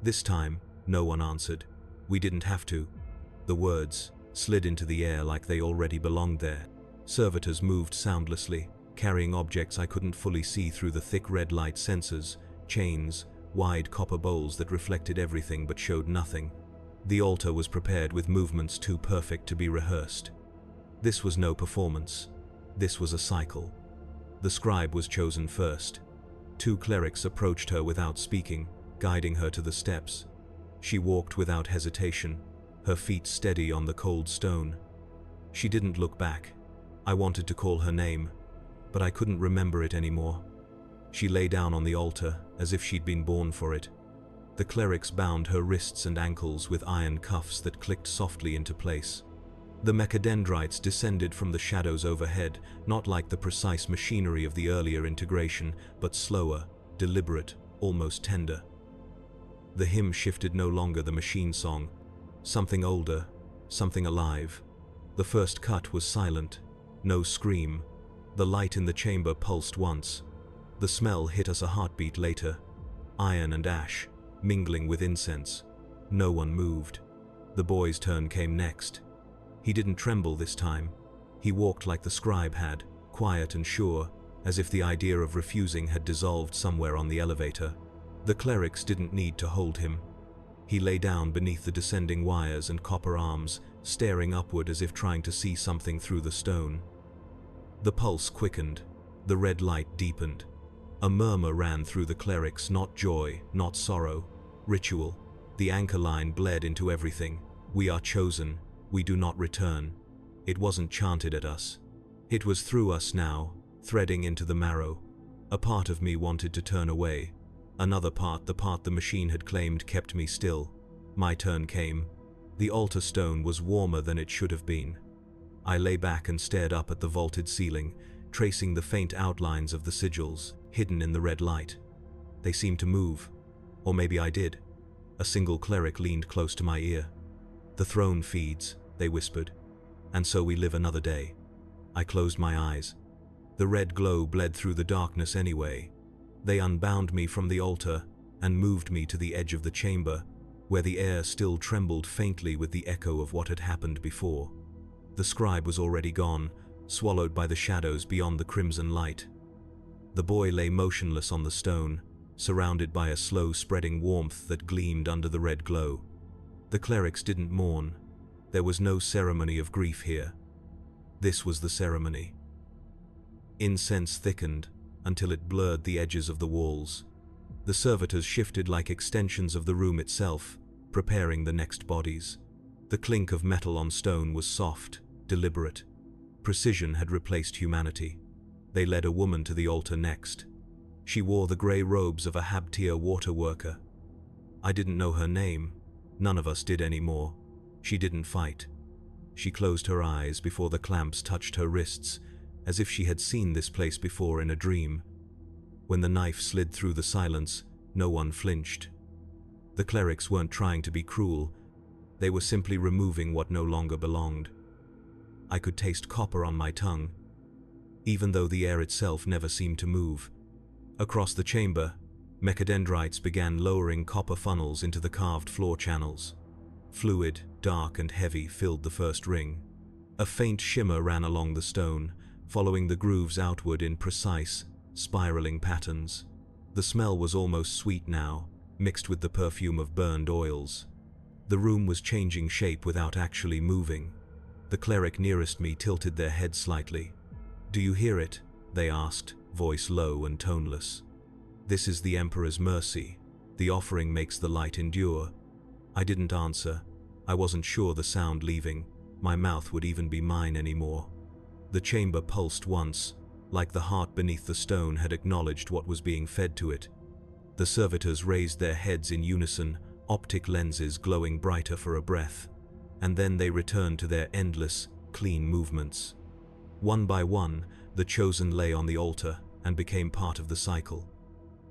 This time, no one answered. We didn't have to. The words slid into the air like they already belonged there. Servitors moved soundlessly, carrying objects I couldn't fully see through the thick red light sensors, chains, wide copper bowls that reflected everything but showed nothing. The altar was prepared with movements too perfect to be rehearsed. This was no performance. This was a cycle. The scribe was chosen first. Two clerics approached her without speaking, guiding her to the steps. She walked without hesitation, her feet steady on the cold stone. She didn't look back. I wanted to call her name, but I couldn't remember it anymore. She lay down on the altar as if she'd been born for it. The clerics bound her wrists and ankles with iron cuffs that clicked softly into place. The mechadendrites descended from the shadows overhead, not like the precise machinery of the earlier integration, but slower, deliberate, almost tender. The hymn shifted, no longer the machine song. Something older, something alive. The first cut was silent, no scream. The light in the chamber pulsed once. The smell hit us a heartbeat later. Iron and ash, mingling with incense. No one moved. The boy's turn came next. He didn't tremble this time. He walked like the scribe had, quiet and sure, as if the idea of refusing had dissolved somewhere on the elevator. The clerics didn't need to hold him. He lay down beneath the descending wires and copper arms, staring upward as if trying to see something through the stone. The pulse quickened. The red light deepened. A murmur ran through the clerics, not joy, not sorrow. Ritual. The anchor line bled into everything. We are chosen. We do not return. It wasn't chanted at us. It was through us now, threading into the marrow. A part of me wanted to turn away. Another part, the part the machine had claimed, kept me still. My turn came. The altar stone was warmer than it should have been. I lay back and stared up at the vaulted ceiling, tracing the faint outlines of the sigils, hidden in the red light. They seemed to move. Or maybe I did. A single cleric leaned close to my ear. "The throne feeds," they whispered. "And so we live another day." I closed my eyes. The red glow bled through the darkness anyway. They unbound me from the altar and moved me to the edge of the chamber, where the air still trembled faintly with the echo of what had happened before. The scribe was already gone, swallowed by the shadows beyond the crimson light. The boy lay motionless on the stone, surrounded by a slow-spreading warmth that gleamed under the red glow. The clerics didn't mourn. There was no ceremony of grief here. This was the ceremony. Incense thickened until it blurred the edges of the walls. The servitors shifted like extensions of the room itself, preparing the next bodies. The clink of metal on stone was soft, deliberate. Precision had replaced humanity. They led a woman to the altar next. She wore the grey robes of a Habtier water worker. I didn't know her name. None of us did anymore. She didn't fight. She closed her eyes before the clamps touched her wrists, as if she had seen this place before in a dream. When the knife slid through the silence, no one flinched. The clerics weren't trying to be cruel. They were simply removing what no longer belonged. I could taste copper on my tongue, even though the air itself never seemed to move. Across the chamber, mechadendrites began lowering copper funnels into the carved floor channels. Fluid, dark and heavy, filled the first ring. A faint shimmer ran along the stone, following the grooves outward in precise, spiraling patterns. The smell was almost sweet now, mixed with the perfume of burned oils. The room was changing shape without actually moving. The cleric nearest me tilted their head slightly. "Do you hear it?" they asked, voice low and toneless. "This is the Emperor's mercy. The offering makes the light endure." I didn't answer. I wasn't sure the sound leaving my mouth would even be mine anymore. The chamber pulsed once, like the heart beneath the stone had acknowledged what was being fed to it. The servitors raised their heads in unison, optic lenses glowing brighter for a breath, and then they returned to their endless, clean movements. One by one, the chosen lay on the altar and became part of the cycle.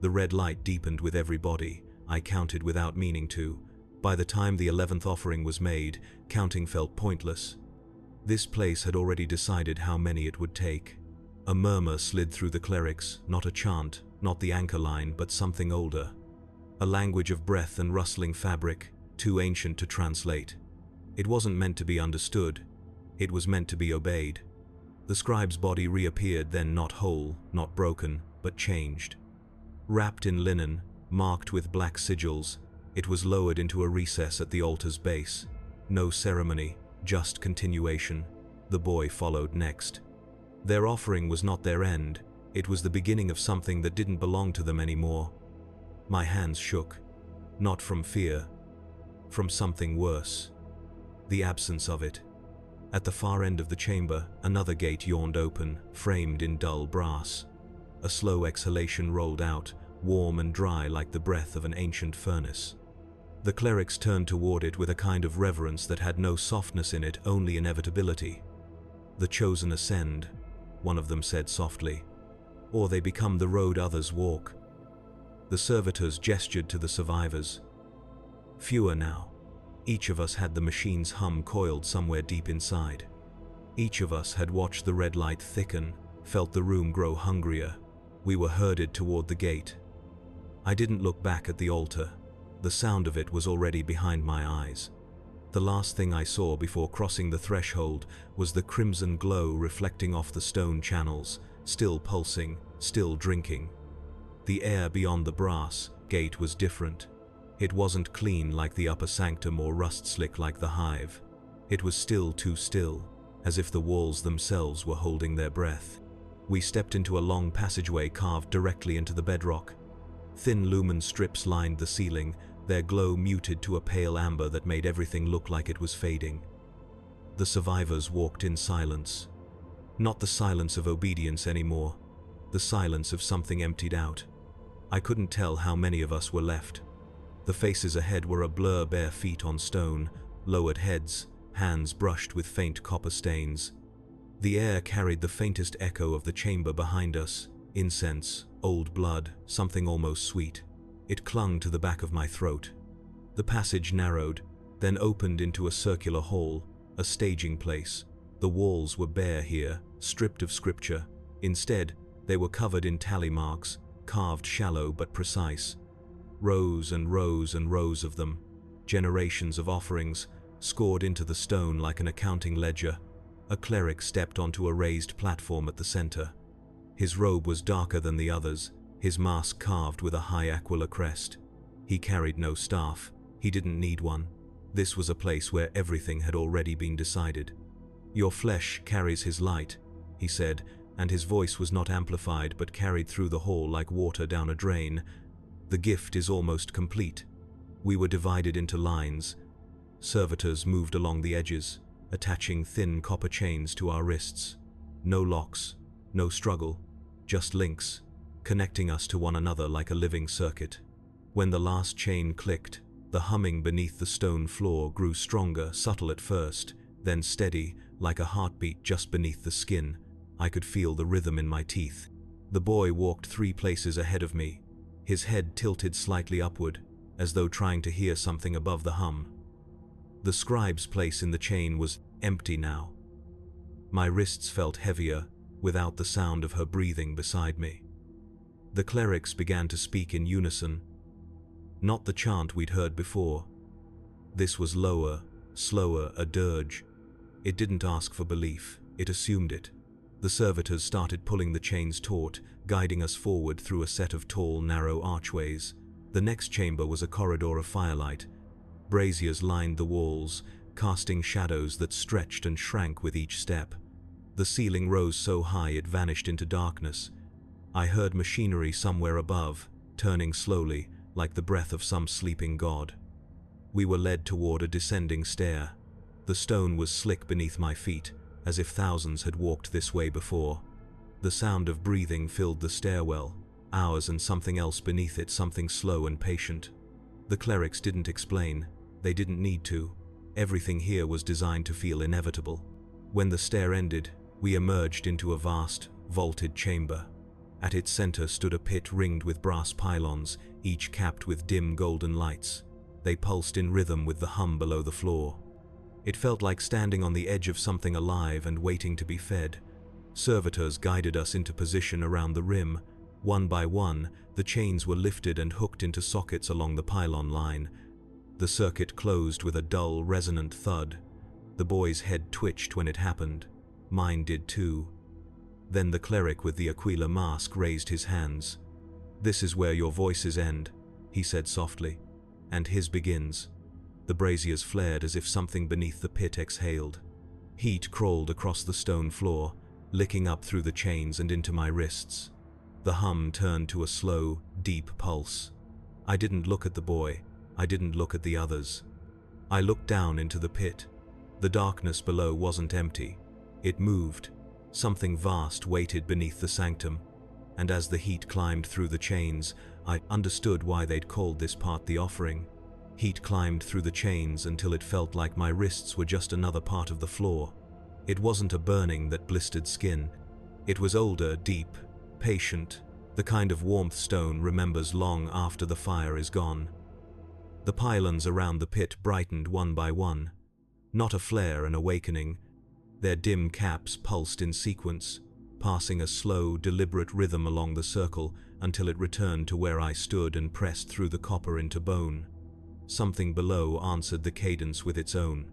The red light deepened with every body. I counted without meaning to. By the time the 11th offering was made, counting felt pointless. This place had already decided how many it would take. A murmur slid through the clerics, not a chant, not the anchor line, but something older. A language of breath and rustling fabric, too ancient to translate. It wasn't meant to be understood. It was meant to be obeyed. The scribe's body reappeared, then not whole, not broken, but changed. Wrapped in linen, marked with black sigils, it was lowered into a recess at the altar's base. No ceremony, just continuation. The boy followed next. Their offering was not their end. It was the beginning of something that didn't belong to them anymore. My hands shook, not from fear, from something worse. The absence of it. At the far end of the chamber, another gate yawned open, framed in dull brass. A slow exhalation rolled out, warm and dry like the breath of an ancient furnace. The clerics turned toward it with a kind of reverence that had no softness in it, only inevitability. "The chosen ascend," one of them said softly, "or they become the road others walk." The servitors gestured to the survivors. Fewer now. Each of us had the machine's hum coiled somewhere deep inside. Each of us had watched the red light thicken, felt the room grow hungrier. We were herded toward the gate. I didn't look back at the altar. The sound of it was already behind my eyes. The last thing I saw before crossing the threshold was the crimson glow reflecting off the stone channels, still pulsing, still drinking. The air beyond the brass gate was different. It wasn't clean like the upper sanctum or rust-slick like the hive. It was still too still, as if the walls themselves were holding their breath. We stepped into a long passageway carved directly into the bedrock. Thin lumen strips lined the ceiling, their glow muted to a pale amber that made everything look like it was fading. The survivors walked in silence. Not the silence of obedience anymore, the silence of something emptied out. I couldn't tell how many of us were left. The faces ahead were a blur, bare feet on stone, lowered heads, hands brushed with faint copper stains. The air carried the faintest echo of the chamber behind us, incense, old blood, something almost sweet. It clung to the back of my throat. The passage narrowed, then opened into a circular hall, a staging place. The walls were bare here, stripped of scripture. Instead, they were covered in tally marks, carved shallow but precise. Rows and rows and rows of them, generations of offerings, scored into the stone like an accounting ledger. A cleric stepped onto a raised platform at the center. His robe was darker than the others, his mask carved with a high aquila crest. He carried no staff. He didn't need one. This was a place where everything had already been decided. "Your flesh carries his light," he said, and his voice was not amplified but carried through the hall like water down a drain. "The gift is almost complete." We were divided into lines. Servitors moved along the edges, attaching thin copper chains to our wrists. No locks, no struggle, just links, connecting us to one another like a living circuit. When the last chain clicked, the humming beneath the stone floor grew stronger, subtle at first, then steady, like a heartbeat just beneath the skin. I could feel the rhythm in my teeth. The boy walked 3 places ahead of me, his head tilted slightly upward, as though trying to hear something above the hum. The scribe's place in the chain was empty now. My wrists felt heavier, without the sound of her breathing beside me. The clerics began to speak in unison. Not the chant we'd heard before. This was lower, slower, a dirge. It didn't ask for belief, it assumed it. The servitors started pulling the chains taut, guiding us forward through a set of tall, narrow archways. The next chamber was a corridor of firelight. Braziers lined the walls, casting shadows that stretched and shrank with each step. The ceiling rose so high it vanished into darkness. I heard machinery somewhere above, turning slowly, like the breath of some sleeping god. We were led toward a descending stair. The stone was slick beneath my feet, as if thousands had walked this way before. The sound of breathing filled the stairwell, ours and something else beneath it, something slow and patient. The clerics didn't explain. They didn't need to. Everything here was designed to feel inevitable. When the stair ended, we emerged into a vast, vaulted chamber. At its center stood a pit ringed with brass pylons, each capped with dim golden lights. They pulsed in rhythm with the hum below the floor. It felt like standing on the edge of something alive and waiting to be fed. Servitors guided us into position around the rim. One by one, the chains were lifted and hooked into sockets along the pylon line. The circuit closed with a dull, resonant thud. The boy's head twitched when it happened. Mine did too. Then the cleric with the aquila mask raised his hands. "This is where your voices end," he said softly, "and his begins." The braziers flared as if something beneath the pit exhaled. Heat crawled across the stone floor, licking up through the chains and into my wrists. The hum turned to a slow, deep pulse. I didn't look at the boy. I didn't look at the others. I looked down into the pit. The darkness below wasn't empty. It moved. Something vast waited beneath the sanctum, and as the heat climbed through the chains, I understood why they'd called this part the offering. Heat climbed through the chains until it felt like my wrists were just another part of the floor. It wasn't a burning that blistered skin. It was older, deep, patient, the kind of warmth stone remembers long after the fire is gone. The pylons around the pit brightened one by one. Not a flare, an awakening. Their dim caps pulsed in sequence, passing a slow, deliberate rhythm along the circle until it returned to where I stood and pressed through the copper into bone. Something below answered the cadence with its own.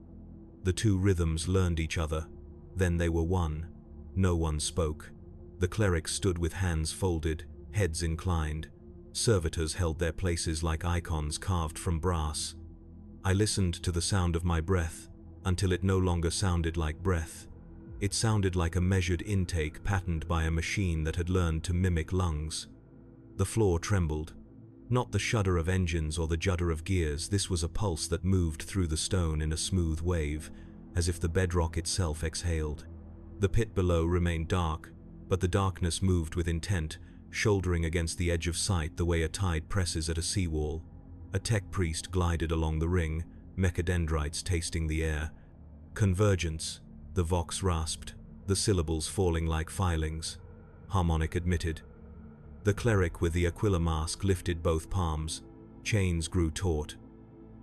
The two rhythms learned each other. Then they were one. No one spoke. The clerics stood with hands folded, heads inclined. Servitors held their places like icons carved from brass. I listened to the sound of my breath until it no longer sounded like breath. It sounded like a measured intake patterned by a machine that had learned to mimic lungs. The floor trembled. Not the shudder of engines or the judder of gears, this was a pulse that moved through the stone in a smooth wave, as if the bedrock itself exhaled. The pit below remained dark, but the darkness moved with intent, shouldering against the edge of sight the way a tide presses at a seawall. A tech priest glided along the ring, mechadendrites tasting the air. Convergence, the vox rasped, the syllables falling like filings. Harmonic admitted. The cleric with the Aquila mask lifted both palms. Chains grew taut.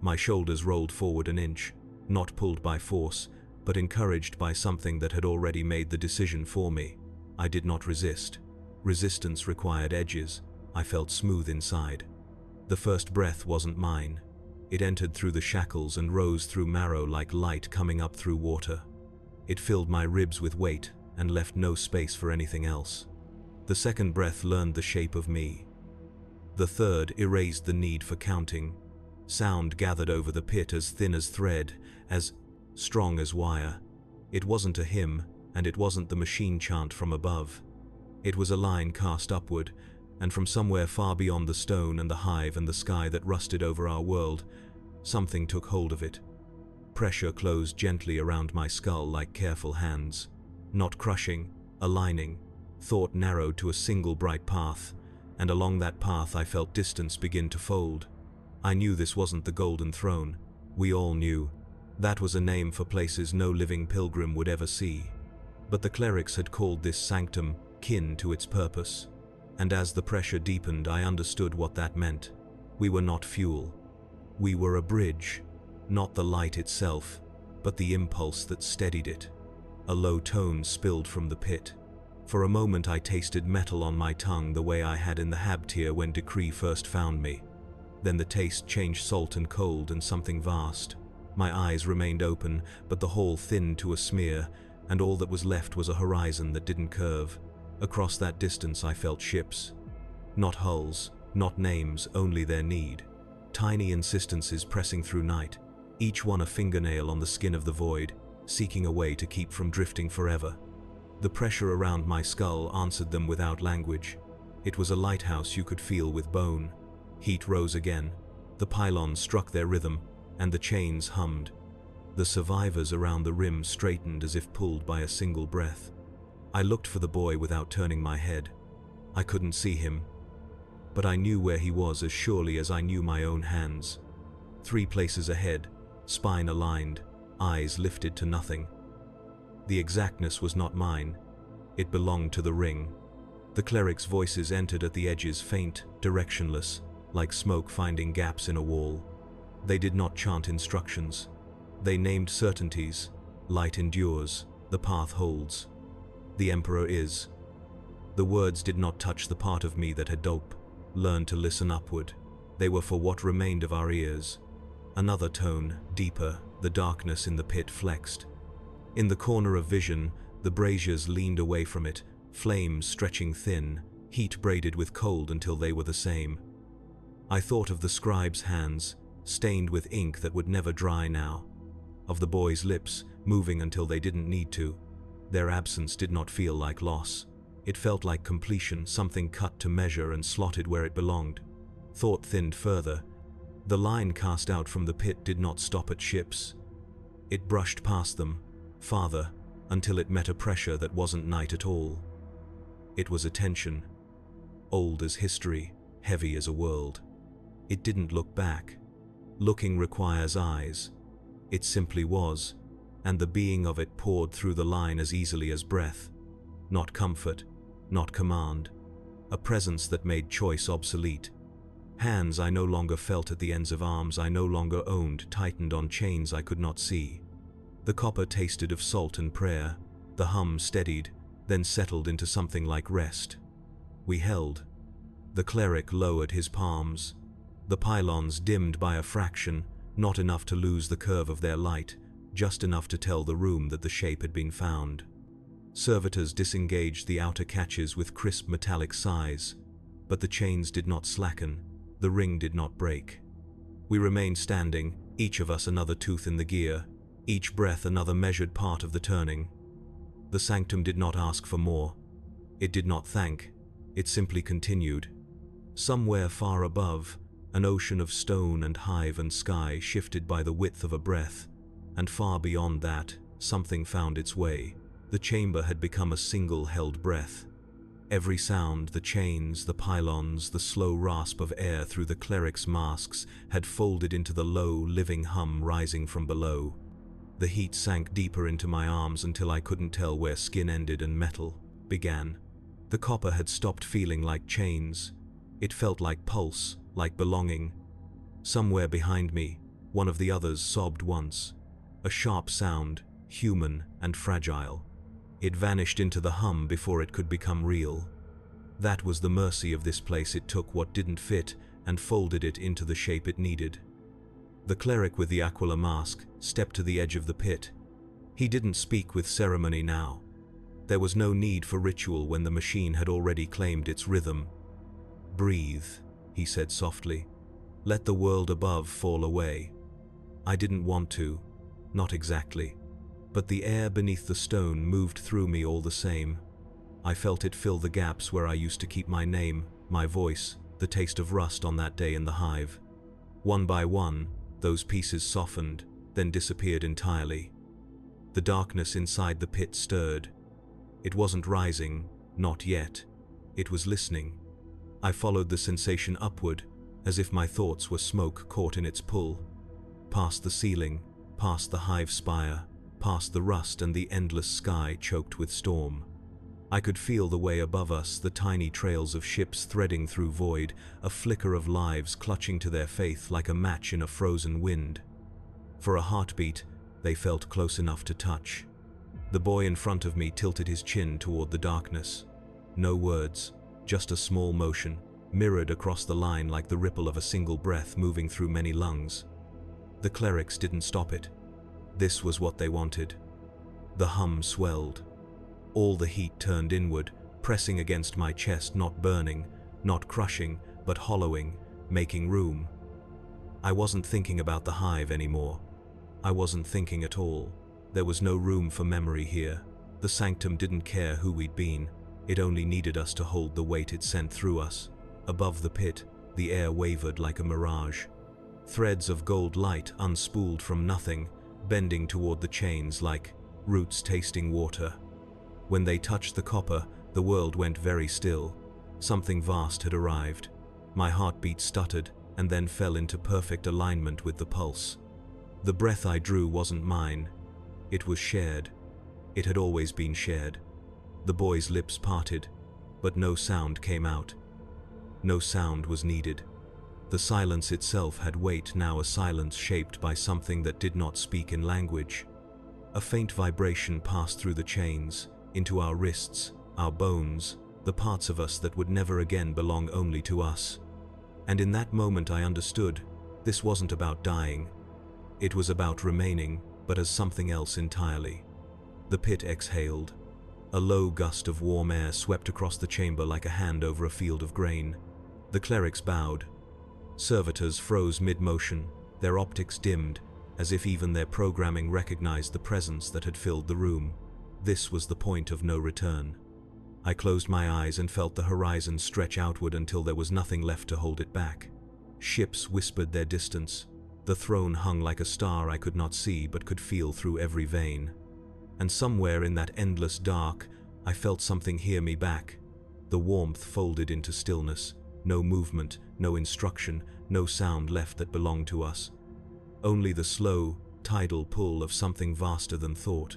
My shoulders rolled forward an inch, not pulled by force, but encouraged by something that had already made the decision for me. I did not resist. Resistance required edges. I felt smooth inside. The first breath wasn't mine. It entered through the shackles and rose through marrow like light coming up through water. It filled my ribs with weight and left no space for anything else. The second breath learned the shape of me. The third erased the need for counting. Sound gathered over the pit as thin as thread, as strong as wire. It wasn't a hymn, and it wasn't the machine chant from above. It was a line cast upward, and from somewhere far beyond the stone and the hive and the sky that rusted over our world, something took hold of it. Pressure closed gently around my skull like careful hands. Not crushing, aligning. Thought narrowed to a single bright path, and along that path I felt distance begin to fold. I knew this wasn't the Golden Throne. We all knew. That was a name for places no living pilgrim would ever see. But the clerics had called this sanctum kin to its purpose. And as the pressure deepened, I understood what that meant. We were not fuel. We were a bridge. Not the light itself, but the impulse that steadied it. A low tone spilled from the pit. For a moment I tasted metal on my tongue the way I had in the Hab tier when Decree first found me. Then the taste changed salt and cold and something vast. My eyes remained open, but the hall thinned to a smear, and all that was left was a horizon that didn't curve. Across that distance I felt ships. Not hulls, not names, only their need. Tiny insistences pressing through night, each one a fingernail on the skin of the void, seeking a way to keep from drifting forever. The pressure around my skull answered them without language. It was a lighthouse you could feel with bone. Heat rose again. The pylons struck their rhythm, and the chains hummed. The survivors around the rim straightened as if pulled by a single breath. I looked for the boy without turning my head. I couldn't see him, but I knew where he was as surely as I knew my own hands. 3 places ahead, spine aligned, eyes lifted to nothing. The exactness was not mine. It belonged to the ring. The clerics' voices entered at the edges, faint, directionless, like smoke finding gaps in a wall. They did not chant instructions. They named certainties. Light endures. The path holds. The Emperor is. The words did not touch the part of me that had learned to listen upward. They were for what remained of our ears. Another tone, deeper, the darkness in the pit flexed. In the corner of vision, the braziers leaned away from it, flames stretching thin, heat braided with cold until they were the same. I thought of the scribe's hands, stained with ink that would never dry now. Of the boy's lips, moving until they didn't need to. Their absence did not feel like loss. It felt like completion, something cut to measure and slotted where it belonged. Thought thinned further. The line cast out from the pit did not stop at ships. It brushed past them, farther, until it met a pressure that wasn't night at all. It was a tension, old as history, heavy as a world. It didn't look back. Looking requires eyes. It simply was, and the being of it poured through the line as easily as breath. Not comfort, not command. A presence that made choice obsolete. Hands I no longer felt at the ends of arms I no longer owned tightened on chains I could not see. The copper tasted of salt and prayer. The hum steadied, then settled into something like rest. We held. The cleric lowered his palms. The pylons dimmed by a fraction, not enough to lose the curve of their light, just enough to tell the room that the shape had been found. Servitors disengaged the outer catches with crisp metallic sighs, but the chains did not slacken, the ring did not break. We remained standing, each of us another tooth in the gear, each breath another measured part of the turning. The sanctum did not ask for more. It did not thank, it simply continued. Somewhere far above, an ocean of stone and hive and sky shifted by the width of a breath, and far beyond that, something found its way. The chamber had become a single held breath. Every sound, the chains, the pylons, the slow rasp of air through the cleric's masks, had folded into the low, living hum rising from below. The heat sank deeper into my arms until I couldn't tell where skin ended and metal began. The copper had stopped feeling like chains. It felt like pulse, like belonging. Somewhere behind me, one of the others sobbed once. A sharp sound, human and fragile. It vanished into the hum before it could become real. That was the mercy of this place. It took what didn't fit and folded it into the shape it needed. The cleric with the aquila mask stepped to the edge of the pit. He didn't speak with ceremony now. There was no need for ritual when the machine had already claimed its rhythm. "Breathe," he said softly. "Let the world above fall away." I didn't want to, not exactly, but the air beneath the stone moved through me all the same. I felt it fill the gaps where I used to keep my name, my voice, the taste of rust on that day in the hive. One by one, those pieces softened, then disappeared entirely. The darkness inside the pit stirred. It wasn't rising, not yet. It was listening. I followed the sensation upward, as if my thoughts were smoke caught in its pull. Past the ceiling, past the hive spire, past the rust and the endless sky choked with storm. I could feel the way above us, the tiny trails of ships threading through void, a flicker of lives clutching to their faith like a match in a frozen wind. For a heartbeat, they felt close enough to touch. The boy in front of me tilted his chin toward the darkness. No words, just a small motion, mirrored across the line like the ripple of a single breath moving through many lungs. The clerics didn't stop it. This was what they wanted. The hum swelled. All the heat turned inward, pressing against my chest, not burning, not crushing, but hollowing, making room. I wasn't thinking about the hive anymore. I wasn't thinking at all. There was no room for memory here. The sanctum didn't care who we'd been. It only needed us to hold the weight it sent through us. Above the pit, the air wavered like a mirage. Threads of gold light unspooled from nothing, bending toward the chains like roots tasting water. When they touched the copper, the world went very still. Something vast had arrived. My heartbeat stuttered and then fell into perfect alignment with the pulse. The breath I drew wasn't mine. It was shared. It had always been shared. The boy's lips parted, but no sound came out. No sound was needed. The silence itself had weight, now a silence shaped by something that did not speak in language. A faint vibration passed through the chains, into our wrists, our bones, the parts of us that would never again belong only to us. And in that moment I understood, this wasn't about dying. It was about remaining, but as something else entirely. The pit exhaled. A low gust of warm air swept across the chamber like a hand over a field of grain. The clerics bowed. Servitors froze mid-motion, their optics dimmed, as if even their programming recognized the presence that had filled the room. This was the point of no return. I closed my eyes and felt the horizon stretch outward until there was nothing left to hold it back. Ships whispered their distance. The throne hung like a star I could not see but could feel through every vein. And somewhere in that endless dark, I felt something hear me back. The warmth folded into stillness. No movement, no instruction, no sound left that belonged to us. only the slow, tidal pull of something vaster than thought.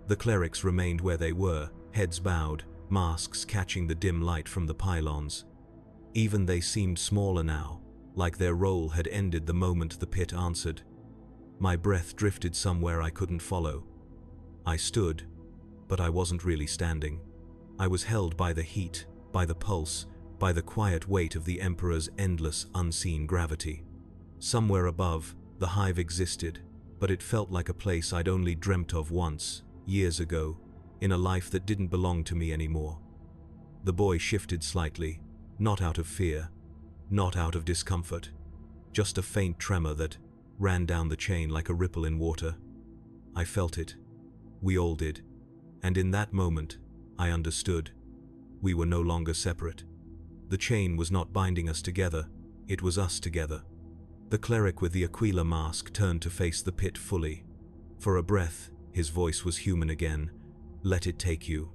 The clerics remained where they were, heads bowed, masks catching the dim light from the pylons. Even they seemed smaller now, like their role had ended the moment the pit answered. My breath drifted somewhere I couldn't follow. I stood, but I wasn't really standing. I was held by the heat, by the pulse, by the quiet weight of the Emperor's endless, unseen gravity. Somewhere above, the hive existed, but it felt like a place I'd only dreamt of once, years ago, in a life that didn't belong to me anymore. The boy shifted slightly, not out of fear, not out of discomfort, just a faint tremor that ran down the chain like a ripple in water. I felt it. We all did. And in that moment, I understood. We were no longer separate. The chain was not binding us together, it was us together. The cleric with the Aquila mask turned to face the pit fully. For a breath, his voice was human again. Let it take you.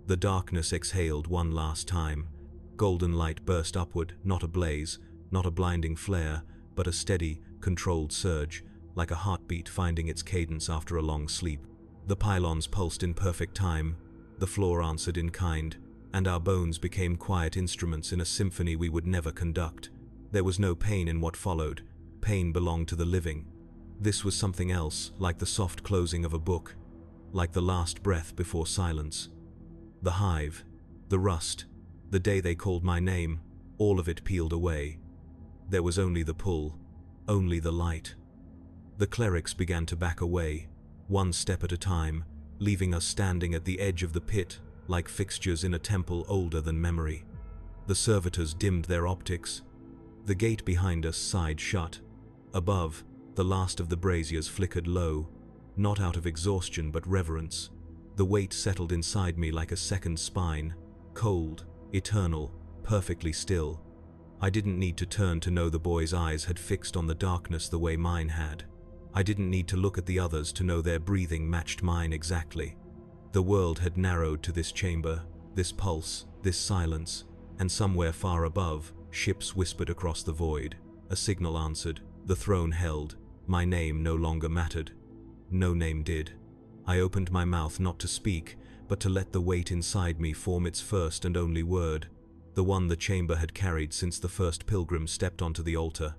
The darkness exhaled one last time. Golden light burst upward, not a blaze, not a blinding flare, but a steady, controlled surge, like a heartbeat finding its cadence after a long sleep. The pylons pulsed in perfect time, the floor answered in kind, and our bones became quiet instruments in a symphony we would never conduct. There was no pain in what followed. Pain belonged to the living. This was something else, like the soft closing of a book, like the last breath before silence. The hive, the rust, the day they called my name, all of it peeled away. There was only the pull, only the light. The clerics began to back away, one step at a time, leaving us standing at the edge of the pit, like fixtures in a temple older than memory. The servitors dimmed their optics. The gate behind us sighed shut. Above, the last of the braziers flickered low, not out of exhaustion but reverence. The weight settled inside me like a second spine, cold, eternal, perfectly still. I didn't need to turn to know the boy's eyes had fixed on the darkness the way mine had. I didn't need to look at the others to know their breathing matched mine exactly. The world had narrowed to this chamber, this pulse, this silence, and somewhere far above, ships whispered across the void. A signal answered, the throne held. My name no longer mattered. No name did. I opened my mouth not to speak, but to let the weight inside me form its first and only word, the one the chamber had carried since the first pilgrim stepped onto the altar.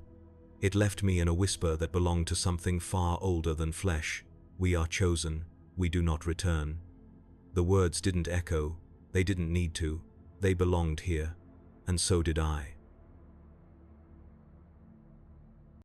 It left me in a whisper that belonged to something far older than flesh. We are chosen. We do not return. The words didn't echo. They didn't need to. They belonged here. And so did I.